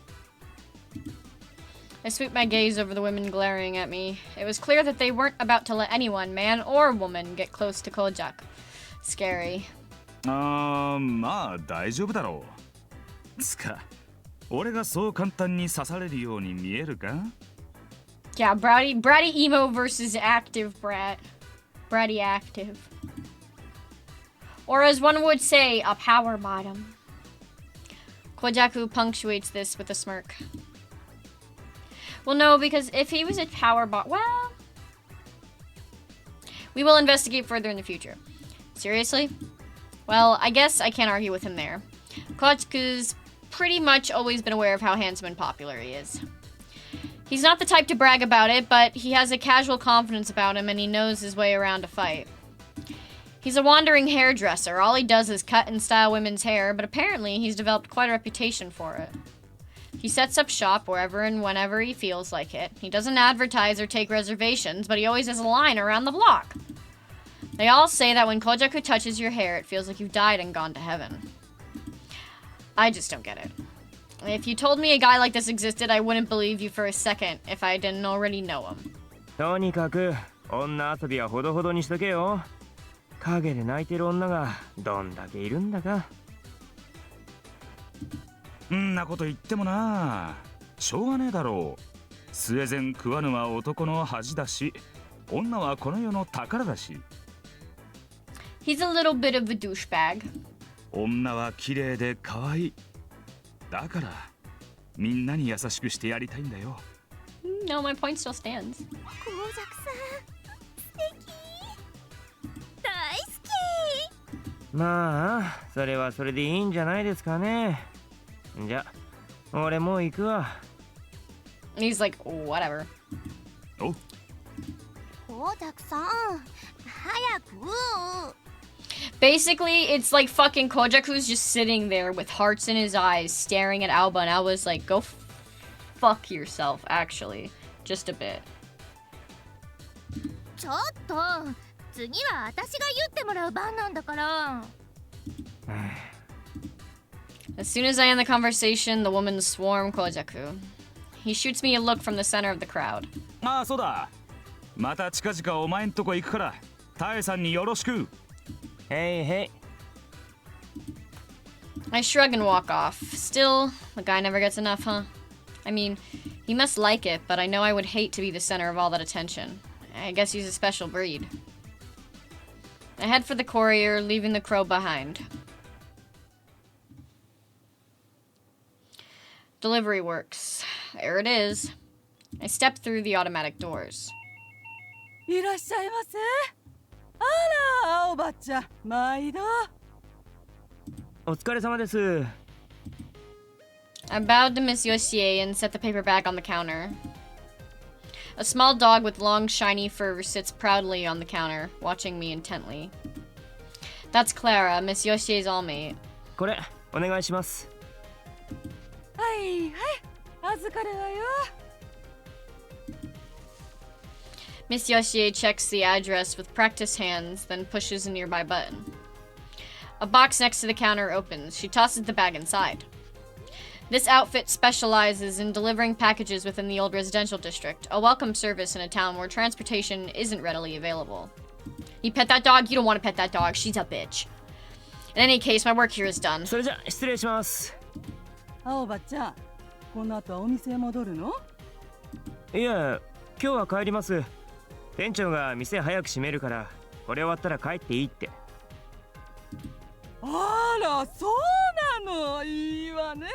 I sweep my gaze over the women glaring at me. It was clear that they weren't about to let anyone, man or woman, get close to Kojak. Scary. まあ大丈夫だろう。つか、俺がそう簡単に刺されるように見えるか？ Yeah, bratty emo versus active brat. Bratty active. Or as one would say, a power bottom. Kojaku punctuates this with a smirk. Well, no, because if he was a power bot, well... We will investigate further in the future. Seriously? Well, I guess I can't argue with him there. Kojaku's pretty much always been aware of how handsome and popular he is. He's not the type to brag about it, but he has a casual confidence about him and he knows his way around a fight. He's a wandering hairdresser. All he does is cut and style women's hair, but apparently he's developed quite a reputation for it. He sets up shop wherever and whenever he feels like it. He doesn't advertise or take reservations, but he always has a line around the block. They all say that when Kojaku touches your hair, it feels like you've died and gone to heaven. I just don't get it. If you told me a guy like this existed, I wouldn't believe you for a second if I didn't already know him. とにかく女遊びはほどほどにしとけよ。影で泣いてる女がどんだけいるんだか。んなこと言ってもな、しょうがねえだろう。末前食わぬは男の恥だし、女はこの世の宝だし。He's a little bit of a douchebag. 女は綺麗で可愛い。だからみんなに優しくしてやりたいんだよ。No, my point still stands. コウジャクさん、素敵。大好き。まあそれはそれでいいんじゃないですかね。じゃ俺もう行くわ。 He's like, whatever. お、コウジャクさん、早く。Basically, it's like fucking Kojaku's just sitting there with hearts in his eyes, staring at Alba, and Alba's like, go fuck yourself, actually. Just a bit. ちょっと、次は私が言ってもらう番なんだから。As soon as I end the conversation, the women swarm Kojaku. He shoots me a look from the center of the crowd. ああそうだ。また近々お前んとこ行くから、タエさんによろしく。Hey, hey. I shrug and walk off. Still, the guy never gets enough, huh? I mean, he must like it, but I know I would hate to be the center of all that attention. I guess he's a special breed. I head for the courier, leaving the crow behind. Delivery works. There it is. I step through the automatic doors. いらっしゃいませ。あら、青葉ちゃん、毎度。お疲れ様です。I bowed to Miss Yoshie and set the paper bag on the counter. A small dog with long, shiny fur sits proudly on the counter, watching me intently. That's Clara, Miss Yoshie's all-mate. これお願いします。はいはい、預かるわよ。Miss Yoshie checks the address with practiced hands, then pushes a nearby button. A box next to the counter opens. She tosses the bag inside. This outfit specializes in delivering packages within the old residential district, a welcome service in a town where transportation isn't readily available. You pet that dog? You don't want to pet that dog. She's a bitch. In any case, my work here is done. それじゃ失礼します。青葉ちゃん、この後お店へ戻るの？いや、今日は帰ります。店長が店早く閉めるから、これ終わったら帰っていいって。あら、そうなの。いいわね。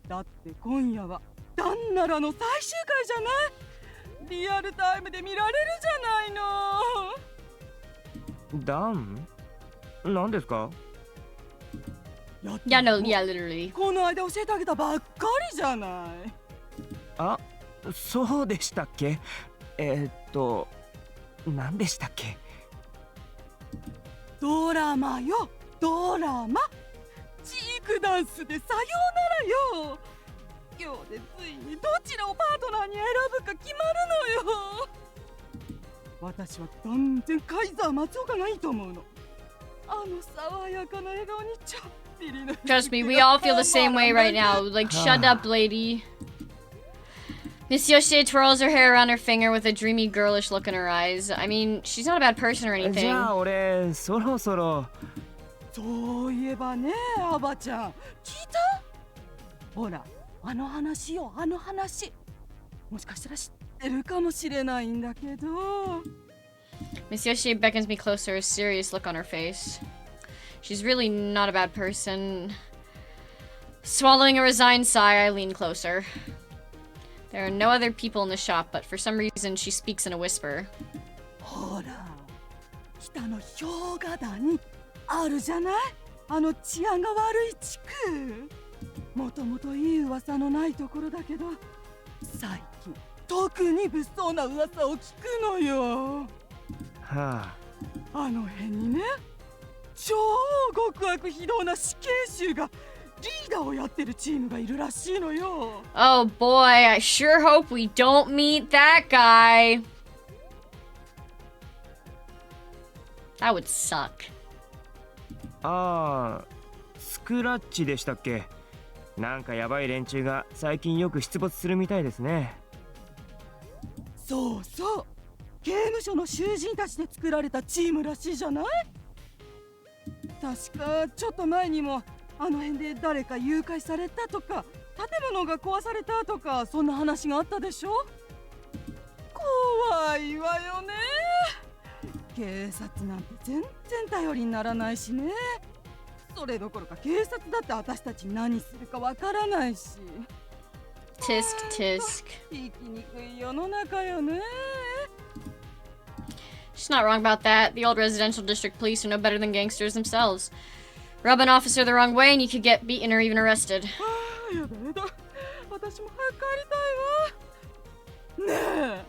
だって今夜は旦那らの最終回じゃない。リアルタイムで見られるじゃないの。ダン？何ですか？ Yeah, no, yeah, literally. この間教えてあげたばっかりじゃない。あ、そうでしたっけ？何でしたっけ？ドラマよ、ドラマ。チークダンスでさようならよ。今日でついにどちらをパートナーに選ぶか決まるのよ。私は断然カイザー松岡がいいと思うの。あの爽やかな笑顔にちょっぴりの。Trust me, we all feel the same way right now. Like, shut up, lady. Miss Yoshie twirls her hair around her finger with a dreamy, girlish look in her eyes. I mean, she's not a bad person or anything. じゃあ俺そろそろ。そういえばね、アバちゃん、聞いた？ほら、あの話よ、あの話。もしかしたら知ってるかもしれないんだけど。Miss Yoshie beckons me closer, a serious look on her face. She's really not a bad person. Swallowing a resigned sigh, I lean closer. There are no other people in the shop, but for some reason she speaks in a whisper. ほら、北の氷河谷あるじゃない？あの治安が悪い地区。もともといい噂のないところだけど、最特に物騒な噂を聞くのよ。はあの辺にね、超極悪非道な死刑囚がリーダーをやってるチームがいるらしいのよ。Oh boy, I sure hope we don't meet that guy. That would suck. ああ、スクラッチでしたっけ。なんかやばい連中が最近よく出没するみたいですね。そうそう、刑務所の囚人たちで作られたチームらしいじゃない。確かちょっと前にもあの辺で誰か誘拐されたとか、建物が壊されたとか、そんな話があったでしょ。怖いわよね。警察なんて全然頼りにならないしね。それどころか警察だって私たちに何するかわからないし。 Tisk tisk. 生きにくい世の中よね。 She's not wrong about that. The old residential district police are no better than gangsters themselves. Rub an officer the wrong way and you could get beaten or even arrested. やだやだ、私も早く帰りたいわ。ねえ、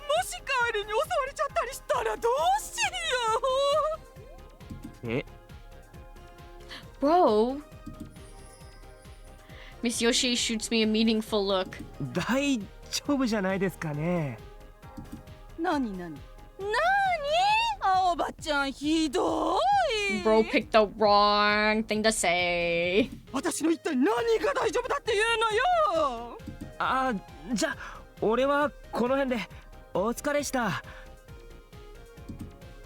もし帰りに襲われちゃったりしたらどうしよう。え、 Bro. Miss Yoshi shoots me a meaningful look. 大丈夫じゃないですかね。なになに青葉ちゃんひどい。 Bro picked the wrong thing to say. 私の一体何が大丈夫だって言うのよ。ああ、じゃあ俺はこの辺で。お疲れした。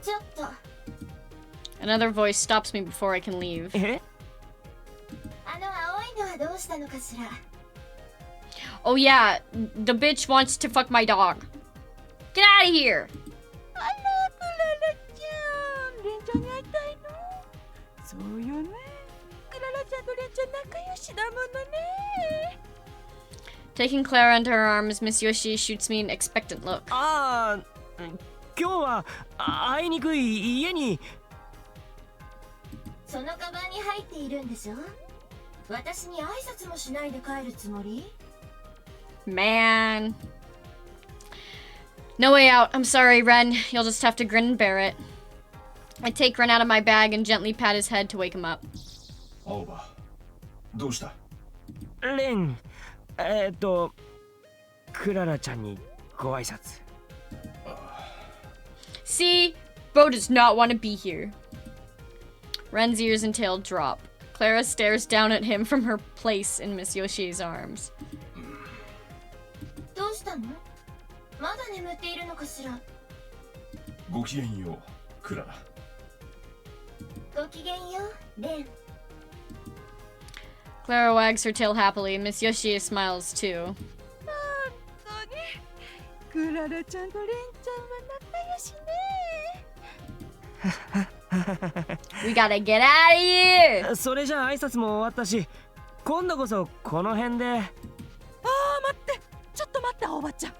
ちょっと Another voice stops me before I can leave. え、あの青いのはどうしたのかしら。 Oh yeah, the bitch wants to fuck my dog. Get out of here! あら、クララちゃん、レンちゃんに会いたいの。そうよね、クララちゃんとレンちゃん仲良しだものね。 Taking Clara into her arms, Miss Yoshi shoots me an expectant look. ああ、今日はあいにくい家に。そのカバンに入っているんでしょ。私に挨拶もしないで帰るつもり？ Man. No way out. I'm sorry, Ren. You'll just have to grin and bear it. I take Ren out of my bag and gently pat his head to wake him up. 青葉、どうした？レン、クララちゃんにご挨拶。See? Bo does not want to be here. Ren's ears and tail drop. Clara stares down at him from her place in Miss Yoshi's arms. どうしたの？まだ眠っているのかしら。ごきげんよう、クララ。ごきげんよう、レン。 Clara wags her tail happily, and Miss Yoshi smiles too. 本当にクララちゃんとレンちゃんは仲良しね。 We gotta get out of here! それじゃあ挨拶も終わったし、今度こそこの辺で。あー、待って、ちょっと待って、青葉ちゃん。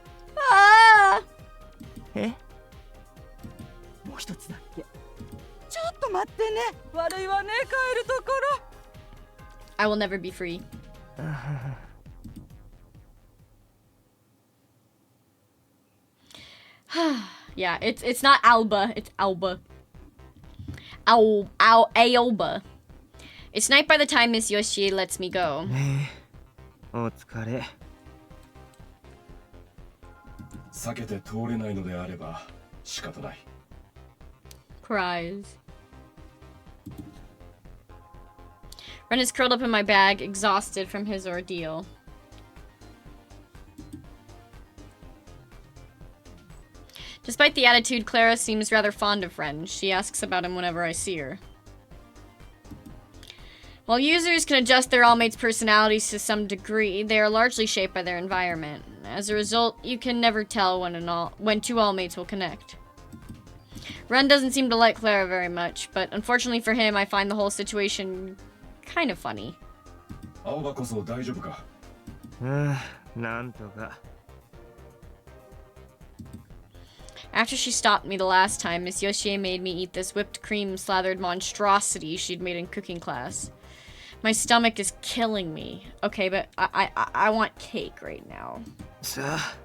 Ah! え、もう一つだけ。ちょっと待ってね。悪いわね、帰るところ。 I will never be free. Yeah, it's not Alba, it's Alba. Aoba. It's night by the time Miss Yoshi lets me go. お疲れ。避けて通れないのであれば仕方ない。 Cries. Ren is curled up in my bag, exhausted from his ordeal. Despite the attitude, Clara seems rather fond of Ren. She asks about him whenever I see her. While users can adjust their all-mates' personalities to some degree, they are largely shaped by their environment. As a result, you can never tell when two all-mates will connect. Ren doesn't seem to like Clara very much, but unfortunately for him, I find the whole situation kind of funny. 青葉こそ大丈夫か？なんとか。 After she stopped me the last time, Miss Yoshie made me eat this whipped cream slathered monstrosity she'd made in cooking class. My stomach is killing me. Okay, but I want cake right now. さあ、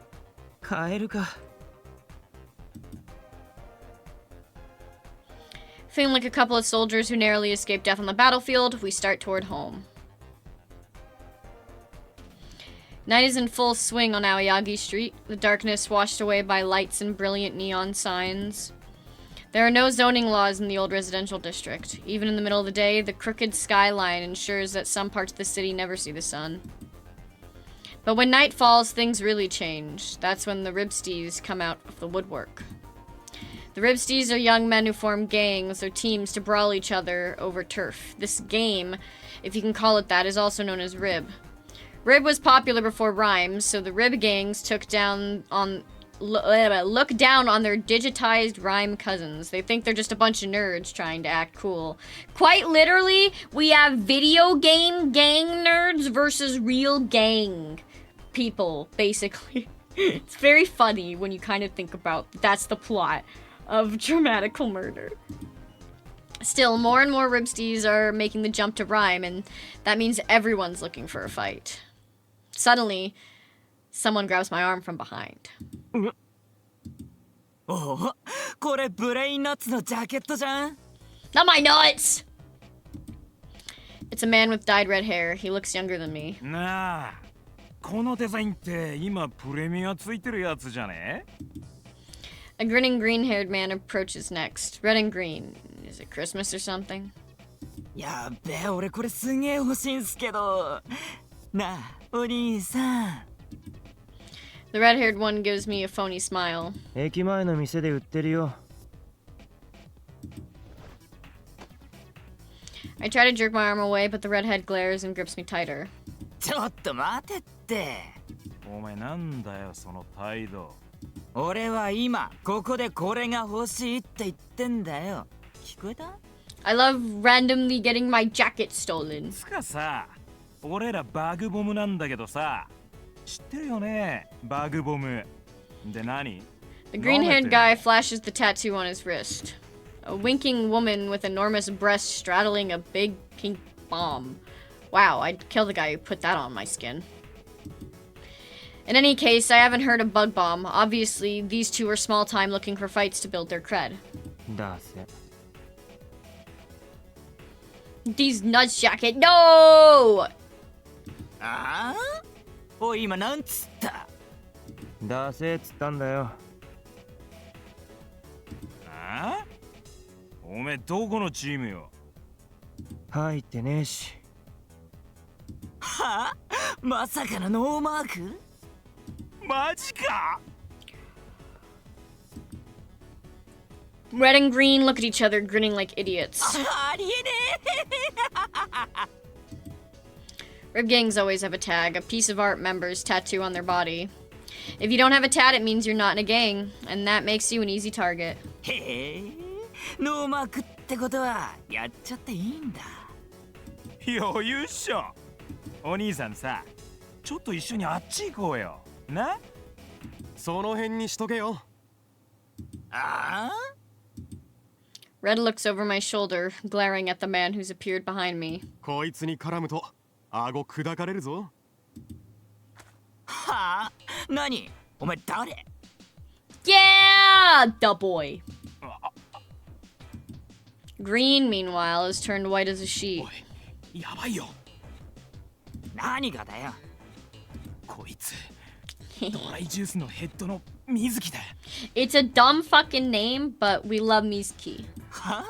帰るか。 Feeling like a couple of soldiers who narrowly escaped death on the battlefield, we start toward home. Night is in full swing on Aoyagi Street, the darkness washed away by lights and brilliant neon signs. There are no zoning laws in the old residential district. Even in the middle of the day, the crooked skyline ensures that some parts of the city never see the sun. But when night falls, things really change. That's when the Ribsties come out of the woodwork. The Ribsties are young men who form gangs or teams to brawl each other over turf. This game, if you can call it that, is also known as Rib. Rib was popular before rhymes, so the Rib gangs look down on their digitized rhyme cousins. They think they're just a bunch of nerds trying to act cool. Quite literally, we have video game gang nerds versus real gang people, basically. It's very funny when you kind of think about that's the plot of Dramatical Murder. Still, more and more Ribsties are making the jump to rhyme, and that means everyone's looking for a fight. Suddenly, someone grabs my arm from behind. おお、これブレインナッツのジャケットじゃん。 Not my nuts! It's a man with dyed red hair. He looks younger than me. なあ、このデザインって今プレミアついてるやつじゃね？ A grinning green-haired man approaches next. Red and green. Is it Christmas or something? やっべえ、俺これすげえ欲しいんすけど。なあ、お兄さん。 The red-haired one gives me a phony smile. 駅前の店で売ってるよ。 I try to jerk my arm away, but the redhead glares and grips me tighter. ちょっと待てって。お前なんだよその態度。 俺は今ここでこれが欲しいって言ってんだよ。聞こえた？ I love randomly getting my jacket stolen. つかさ、俺らバグボムなんだけどさ、知ってるよね？バグボム。で何？ The green-haired guy flashes the tattoo on his wrist. A winking woman with enormous breasts straddling a big pink bomb. Wow, I'd kill the guy who put that on my skin. In any case, I haven't heard of Bug Bomb. Obviously, these two are small time looking for fights to build their cred. だせ。 These nuts jacket. No! ああ？おい今なんつった？だせっつったんだよ。ああ？おめえどこのチームよ？入ってねえし。はあ？まさかのノーマーク？ マジか？ Red and green look at each other, grinning like idiots. ありえね Rib gangs always have a tag, a piece of art members tattoo on their body. If you don't have a tat, it means you're not in a gang, and that makes you an easy target. え。へえ、ノーマークってことはやっちゃっていいんだ。余裕っしょ。お兄さんさ、ちょっと一緒にあっち行こうよ。な？その辺にしとけよ。ああ？ Red looks over my shoulder, glaring at the man who's appeared behind me. こいつに絡むと顎砕かれるぞ。はあ？何？お前誰？ Yeah, the boy. Green, meanwhile, is turned white as a sheet. やばいよ。何がだよ。こいつ、ドライジュースのヘッドの水木だ。It's a dumb fucking name, but we love Mizuki. は？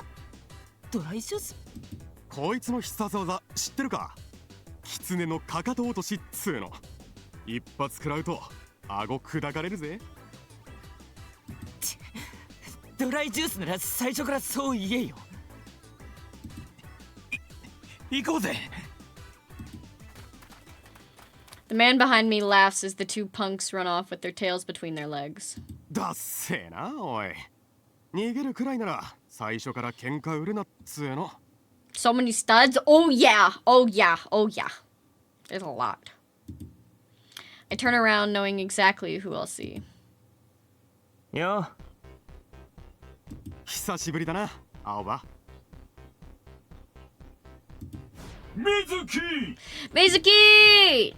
ドライジュース？こいつの必殺技知ってるか？狐のかかと落としっつーの。一発食らうと顎砕かれるぜ。ドライジュースなら最初からそう言えよ。行こうぜ。 The man behind me laughs as the two punks run off with their tails between their legs. だっせーなおい。逃げるくらいなら最初から喧嘩売るなっつーの。 So many studs? Oh yeah, oh yeah, oh yeah. There's a lot. I turn around knowing exactly who I'll see. よ。久しぶりだな、青葉。水木！ Mizuki!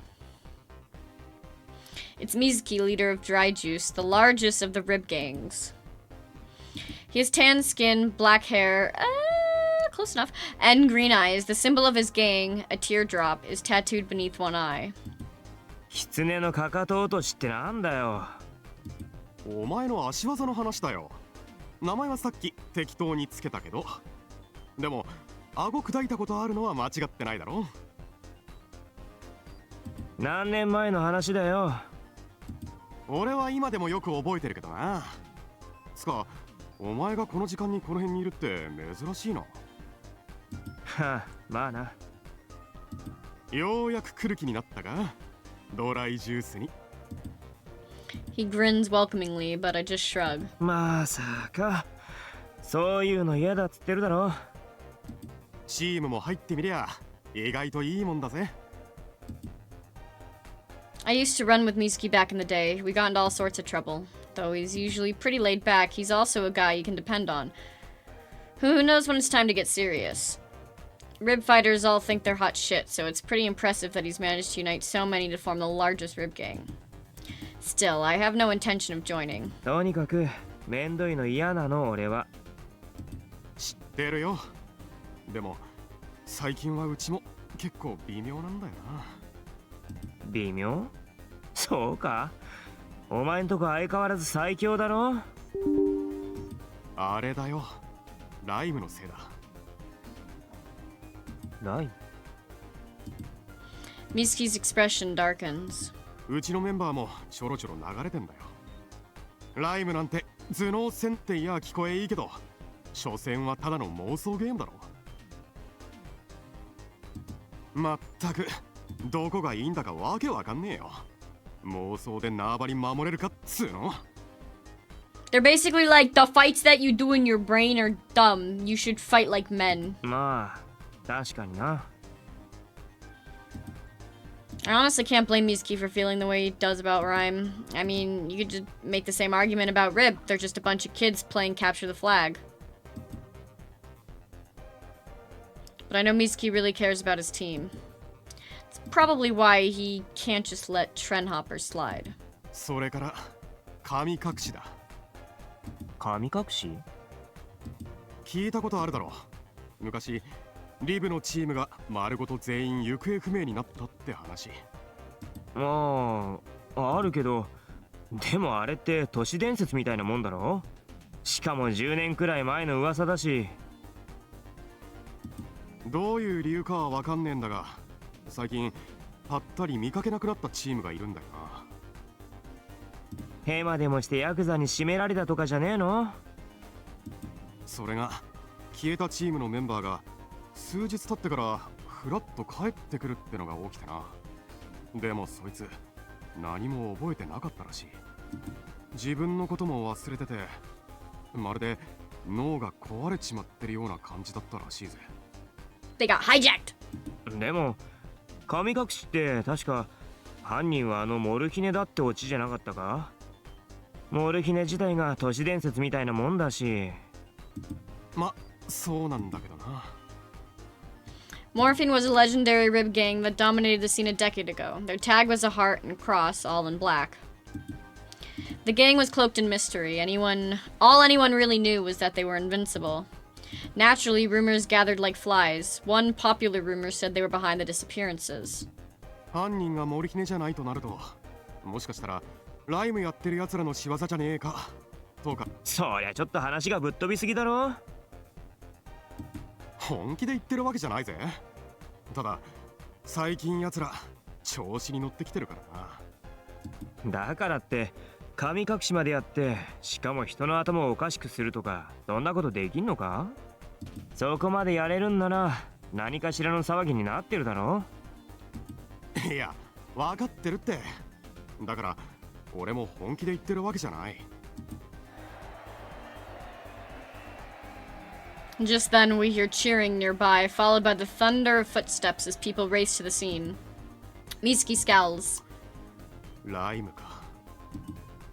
It's Mizuki, leader of Dry Juice, the largest of the rib gangs. He has tan skin, black hair, close enough, and green eyes. The symbol of his gang, a teardrop, is tattooed beneath one eye. 狐のかかと落としってなんだよ。お前の足技の話だよ。名前はさっき適当につけたけど、でも顎砕いたことあるのは間違ってないだろ。何年前の話だよ。俺は今でもよく覚えてるけどな。つか、お前がこの時間にこの辺にいるって珍しいな。はあ、まあな。ようやく来る気になったか、ドライジュースに。He grins welcomingly, but I just shrug. まさか、そういうの嫌だっつってるだろ。チームも入ってみりゃ意外といいもんだぜ。I used to run with Mizuki back in the day. We got into all sorts of trouble. Though he's usually pretty laid back, he's also a guy you can depend on. Who knows when it's time to get serious? Rib fighters all think they're hot shit, so it's pretty impressive that he's managed to unite so many to form the largest rib gang. Still, I have no intention of joining. とにかく、めんどいの嫌なの俺は。知ってるよ。でも、最近はうちも結構微妙なんだよな。微妙？そうか？お前んとこ相変わらず最強だろ？あれだよ。ライムのせいだ。ライム？ Mizuki's expression darkens. うちのメンバーもちょろちょろ流れてんだよ。ライムなんて頭脳戦っていや聞こえいいけど、所詮はただの妄想ゲームだろ。まったくどこがいいんだかわけわかんねえよ。妄想で縄張り守れるかっつうの。 They're basically like, the fights that you do in your brain are dumb. You should fight like men. まあ、確かにな。I honestly can't blame Mizuki for feeling the way he does about Rhyme. I mean, you could just make the same argument about Rib. They're just a bunch of kids playing Capture the Flag. But I know Mizuki really cares about his team. It's probably why he can't just let Trenhopper slide. それから神隠しだ。神隠し？聞いたことあるだろ。昔リブのチームが丸ごと全員行方不明になったって話。ああ、あるけど、でもあれって都市伝説みたいなもんだろ。しかも10年くらい前の噂だし。どういう理由かはわかんねえんだが、最近ぱったり見かけなくなったチームがいるんだよな。ヘマでもしてヤクザに締められたとかじゃねえの？それが消えたチームのメンバーが数日経ってからフラッと帰ってくるってのが起きてな。でもそいつ何も覚えてなかったらしい。自分のことも忘れてて、まるで脳が壊れちまってるような感じだったらしいぜ。They got hijacked! でも神隠しって確か犯人はあのモルヒネだってオチじゃなかったか？モルヒネ自体が都市伝説みたいなもんだし。ま、そうなんだけどな。Morphine was a legendary rib gang that dominated the scene a decade ago. Their tag was a heart and cross, all in black. The gang was cloaked in mystery. All anyone really knew was that they were invincible. Naturally, rumors gathered like flies. One popular rumor said they were behind the disappearances. 犯人がモルヒネじゃないとなると、もしかしたらライムやってる奴らの仕業じゃねえかとか。そりゃちょっと話がぶっ飛びすぎだろ。本気で言ってるわけじゃないぜ。ただ最近奴ら調子に乗ってきてるからな。だからって神隠しまでやって、しかも人の頭をおかしくするとか、そんなことできんのか？そこまでやれるんなら何かしらの騒ぎになってるだろ。いや、分かってるって。だから俺も本気で言ってるわけじゃない。Just then, we hear cheering nearby, followed by the thunder of footsteps as people race to the scene. Mizuki scowls. ライムか。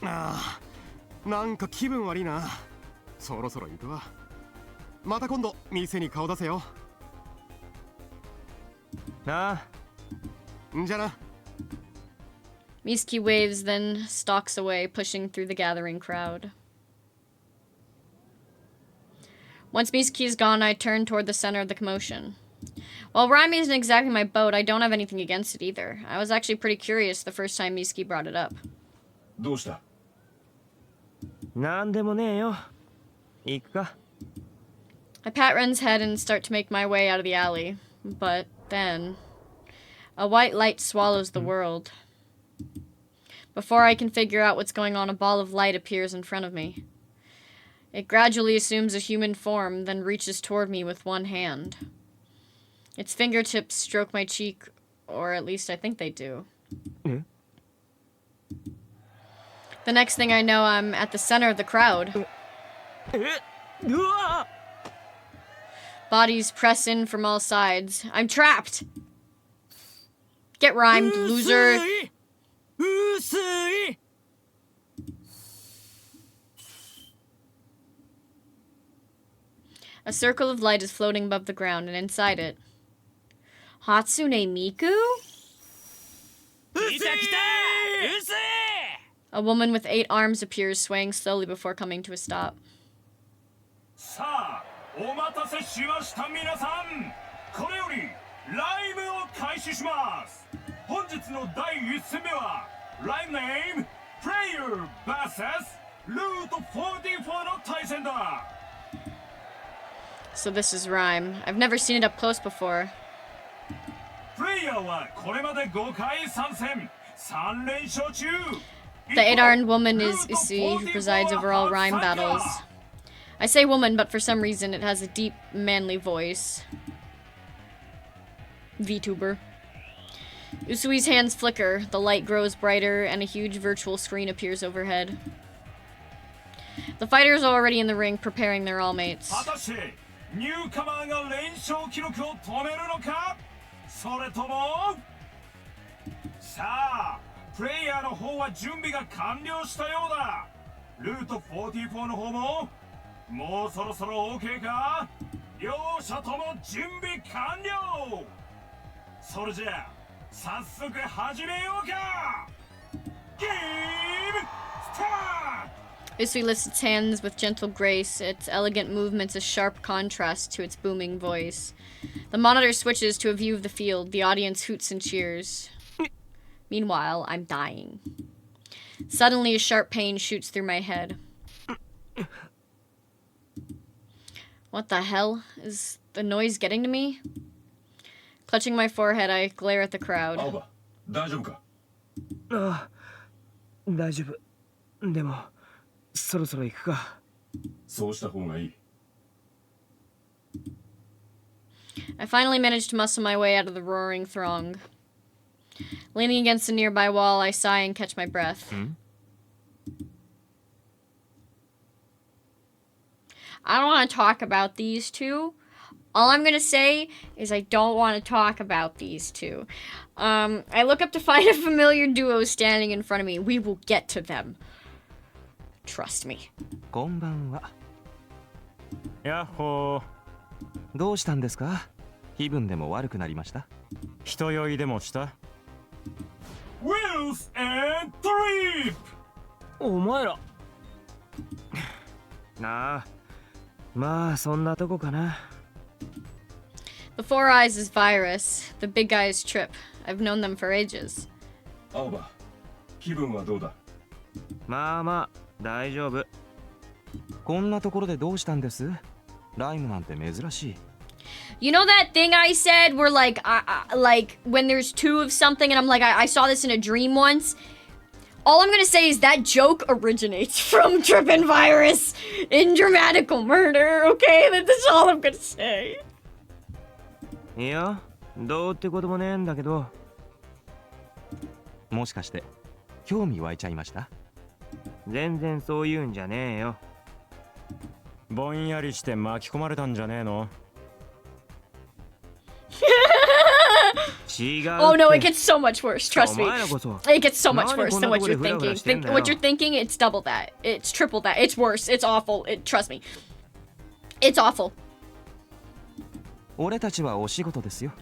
ああ、なんか気分悪いな。そろそろ行くわ。また今度店に顔出せよ。なあ。んじゃな。Miski waves, then stalks away, pushing through the gathering crowd. Once Miski is gone, I turn toward the center of the commotion. While rhyming isn't exactly my boat, I don't have anything against it either. I was actually pretty curious the first time Miski brought it up. どうした？なんでもねえよ。行くか。I pat Ren's head and start to make my way out of the alley. But then, a white light swallows the world. Before I can figure out what's going on, a ball of light appears in front of me. It gradually assumes a human form, then reaches toward me with one hand. Its fingertips stroke my cheek, or at least I think they do. The next thing I know, I'm at the center of the crowd. Bodies press in from all sides. I'm trapped! Get rhymed, loser! A circle of light is floating above the ground, and inside it... Hatsune Miku? A woman with 8 arms appears, swaying slowly before coming to a stop. さあ、お待たせしました皆さん。これよりライブを開始します。本日の第1戦目はライブネームプレイヤー vs ルート44の対戦だ。So this is Rhyme. I've never seen it up close before. プレイヤーはこれまで5回参戦、3連勝中。 The 8-armed woman is Usui, who presides over all rhyme battles. I say woman, but for some reason it has a deep, manly voice. VTuber. Usui's hands flicker, the light grows brighter, and a huge virtual screen appears overhead. The fighters are already in the ring, preparing their all-mates. 果たしてニューカマーが連勝記録を止めるのか、それともさあ、プレイヤーの方は準備が完了したようだ。ルート44の方ももうそろそろ OK か。両者とも準備完了。それじゃあ早速始めようか。ゲームスタート。 Usui lifts its hands with gentle grace, its elegant movements a sharp contrast to its booming voice. The monitor switches to a view of the field, the audience hoots and cheers. Meanwhile, I'm dying. Suddenly, a sharp pain shoots through my head. What the hell? Is the noise getting to me? Clutching my forehead, I glare at the crowd. 青葉、大丈夫か？ああ、大丈夫。でも、そろそろ行くか。そうした方がいい。I finally managed to muscle my way out of the roaring throng. Leaning against a nearby wall, I sigh and catch my breath. I don't want to talk about these two. All I'm going to say is I don't want to talk about these two. I look up to find a familiar duo standing in front of me. We will get to them. Trust me. こんばんは。やっほー。どうしたんですか？気分でも悪くなりました？人酔いでもした？ Wheels and Trip! お前ら。なあ、まあそんなとこかな。The Four Eyes is Virus. The Big Guy is Trip. I've known them for ages. 青葉、気分はどうだ？まあまあ大丈夫。こんなところでどうしたんです？ライムなんて珍しい。You know that thing I said where like when there's two of something and I'm like I saw this in a dream once? All I'm gonna say is that joke originates from Trip and Virus in Dramatical Murder, okay? That's all I'm gonna say. いや、どうってこともねえんだけど。もしかして興味湧いちゃいました？全然そういうんじゃねえよ。ぼんやりして巻き込まれたんじゃねえの？Oh no, it gets so much worse, trust me. お前らこそ。It gets so much worse than what you're thinking. What you're thinking, it's double that. It's triple that. It's worse. It's awful. Trust me. It's awful. 俺たちはお仕事ですよ。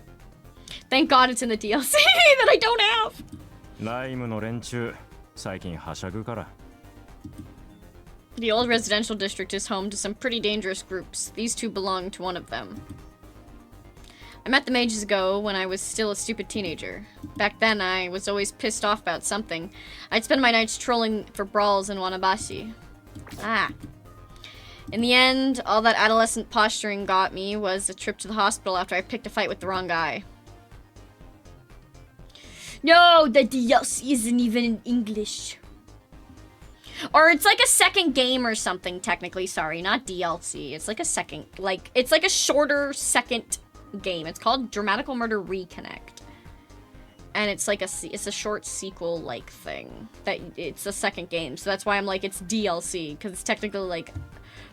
Thank God it's in the DLC that I don't have. ライムの連中最近はしゃぐから。 The old residential district is home to some pretty dangerous groups. These two belong to one of them. I met them ages ago when I was still a stupid teenager. Back then, I was always pissed off about something. I'd spend my nights trolling for brawls in Wanabashi. In the end, all that adolescent posturing got me was a trip to the hospital after I picked a fight with the wrong guy. No, the DLC isn't even in English. Or it's like a second game or something, technically. Sorry, not DLC. It's like a second, it's like a shorter second game. It's called Dramatical Murder Reconnect. And it's like it's a short sequel like thing. That it's a second game. So that's why I'm like, it's DLC. Because it's technically like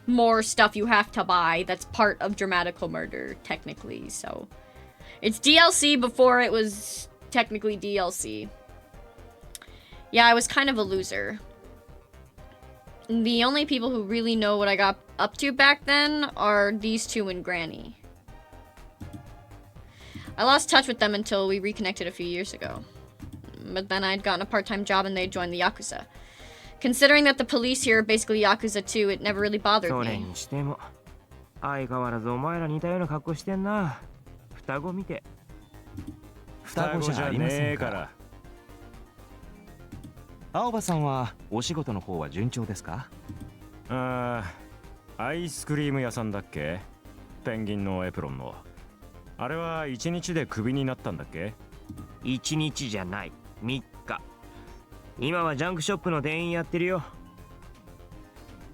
more stuff you have to buy that's part of Dramatical Murder, technically. So it's DLC before it was technically DLC. Yeah, I was kind of a loser. The only people who really know what I got up to back then are these two and Granny. I lost touch with them until we reconnected a few years ago. But then I'd gotten a part-time job and they'd joined the Yakuza. Considering that the police here are basically Yakuza too, it never really bothered me. それにしても相変わらずお前ら似たような格好してんな。双子見て。双子じゃありませんから。青葉さんはお仕事の方は順調ですか？アイスクリーム屋さんだっけ？ペンギンのエプロンの。あれは1日でクビになったんだっけ？1日じゃない、3日。今はジャンクショップの店員やってるよ。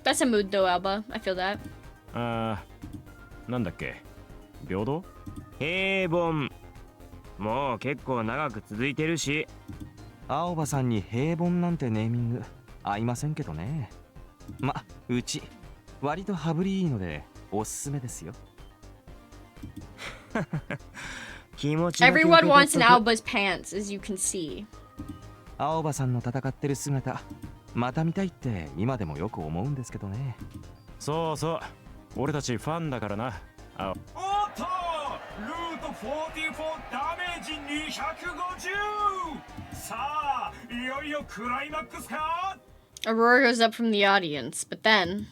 That's a mood though, Alba. I feel that. なんだっけ？平等？平凡。もう結構長く続いてるし。青葉さんに平凡なんてネーミング合いませんけどね。ま、うち割と羽振りいいのでおすすめですよ。Everyone wants an Alba's pants, as you can see. 青葉さんの戦ってる姿また見たいって今でもよく思うんですけどね。そうそう、俺たちファンだからな。おっと、ルート44ダメージ250。さあ、いよいよクライマックスか。 A roar goes up from the audience, but then...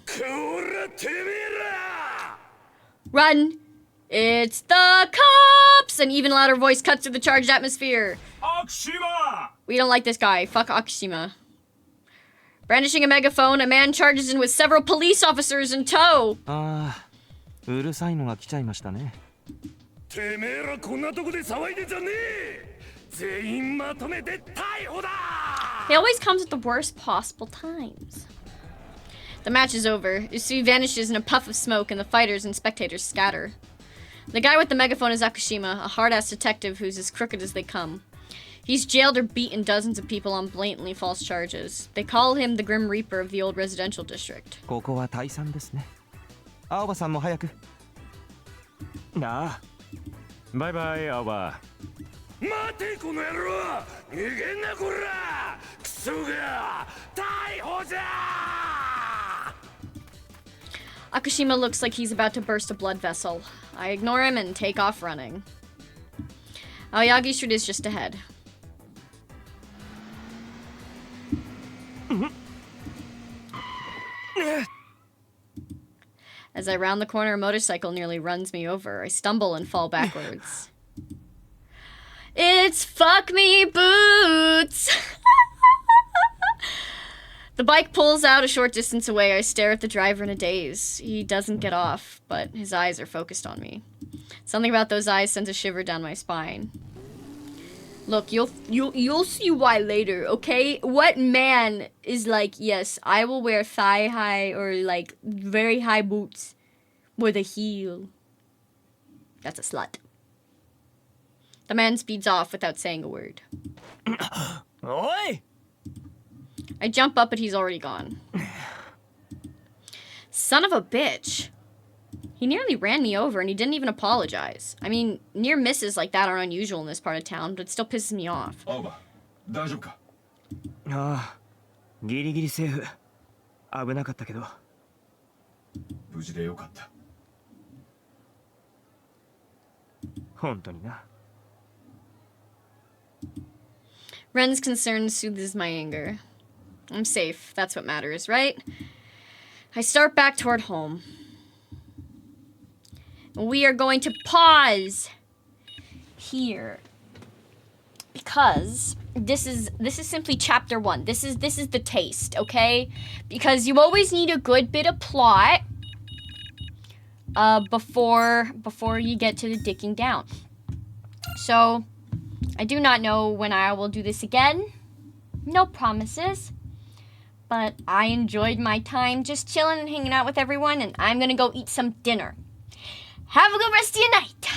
Run! It's the cops! An even louder voice cuts through the charged atmosphere. Akishima! We don't like this guy. Fuck Akishima. Brandishing a megaphone, a man charges in with several police officers in tow. うるさいのが来ちゃいましたね。てめえらこんなとこで騒いでんじゃねえ。全員まとめて逮捕だ。 He always comes at the worst possible times. The match is over. Usui vanishes in a puff of smoke and the fighters and spectators scatter. The guy with the megaphone is Akushima, a hard-ass detective who's as crooked as they come. He's jailed or beaten dozens of people on blatantly false charges. They call him the Grim Reaper of the old residential district. ここは退散ですね。青葉さんも早く。なあ。バイバイ、青葉。待てこの野郎。逃げんなこら。クソが逮捕じゃ。 Akushima looks like he's about to burst a blood vessel. I ignore him and take off running. Aoyagi Street is just ahead. As I round the corner, a motorcycle nearly runs me over. I stumble and fall backwards. It's Fuck Me Boots! The bike pulls out a short distance away. I stare at the driver in a daze. He doesn't get off, but his eyes are focused on me. Something about those eyes sends a shiver down my spine. Look, you'll see why later, okay? What man is like, yes, I will wear thigh-high or like very high boots with a heel? That's a slut. The man speeds off without saying a word. Oi! I jump up, but he's already gone. Son of a bitch. He nearly ran me over, and he didn't even apologize. I mean, near misses like that are unusual in this part of town, but it still pisses me off. 大丈夫か？ああ、ギリギリセーフ。危なかったけど。無事でよかった。本当にな。Ren's concern soothes my anger. I'm safe. That's what matters, right? I start back toward home. We are going to pause here because this is simply chapter 1. This is the taste, okay? Because you always need a good bit of plot before you get to the dicking down. So I do not know when I will do this again. No promises. But I enjoyed my time just chilling and hanging out with everyone, and I'm gonna go eat some dinner. Have a good rest of your night.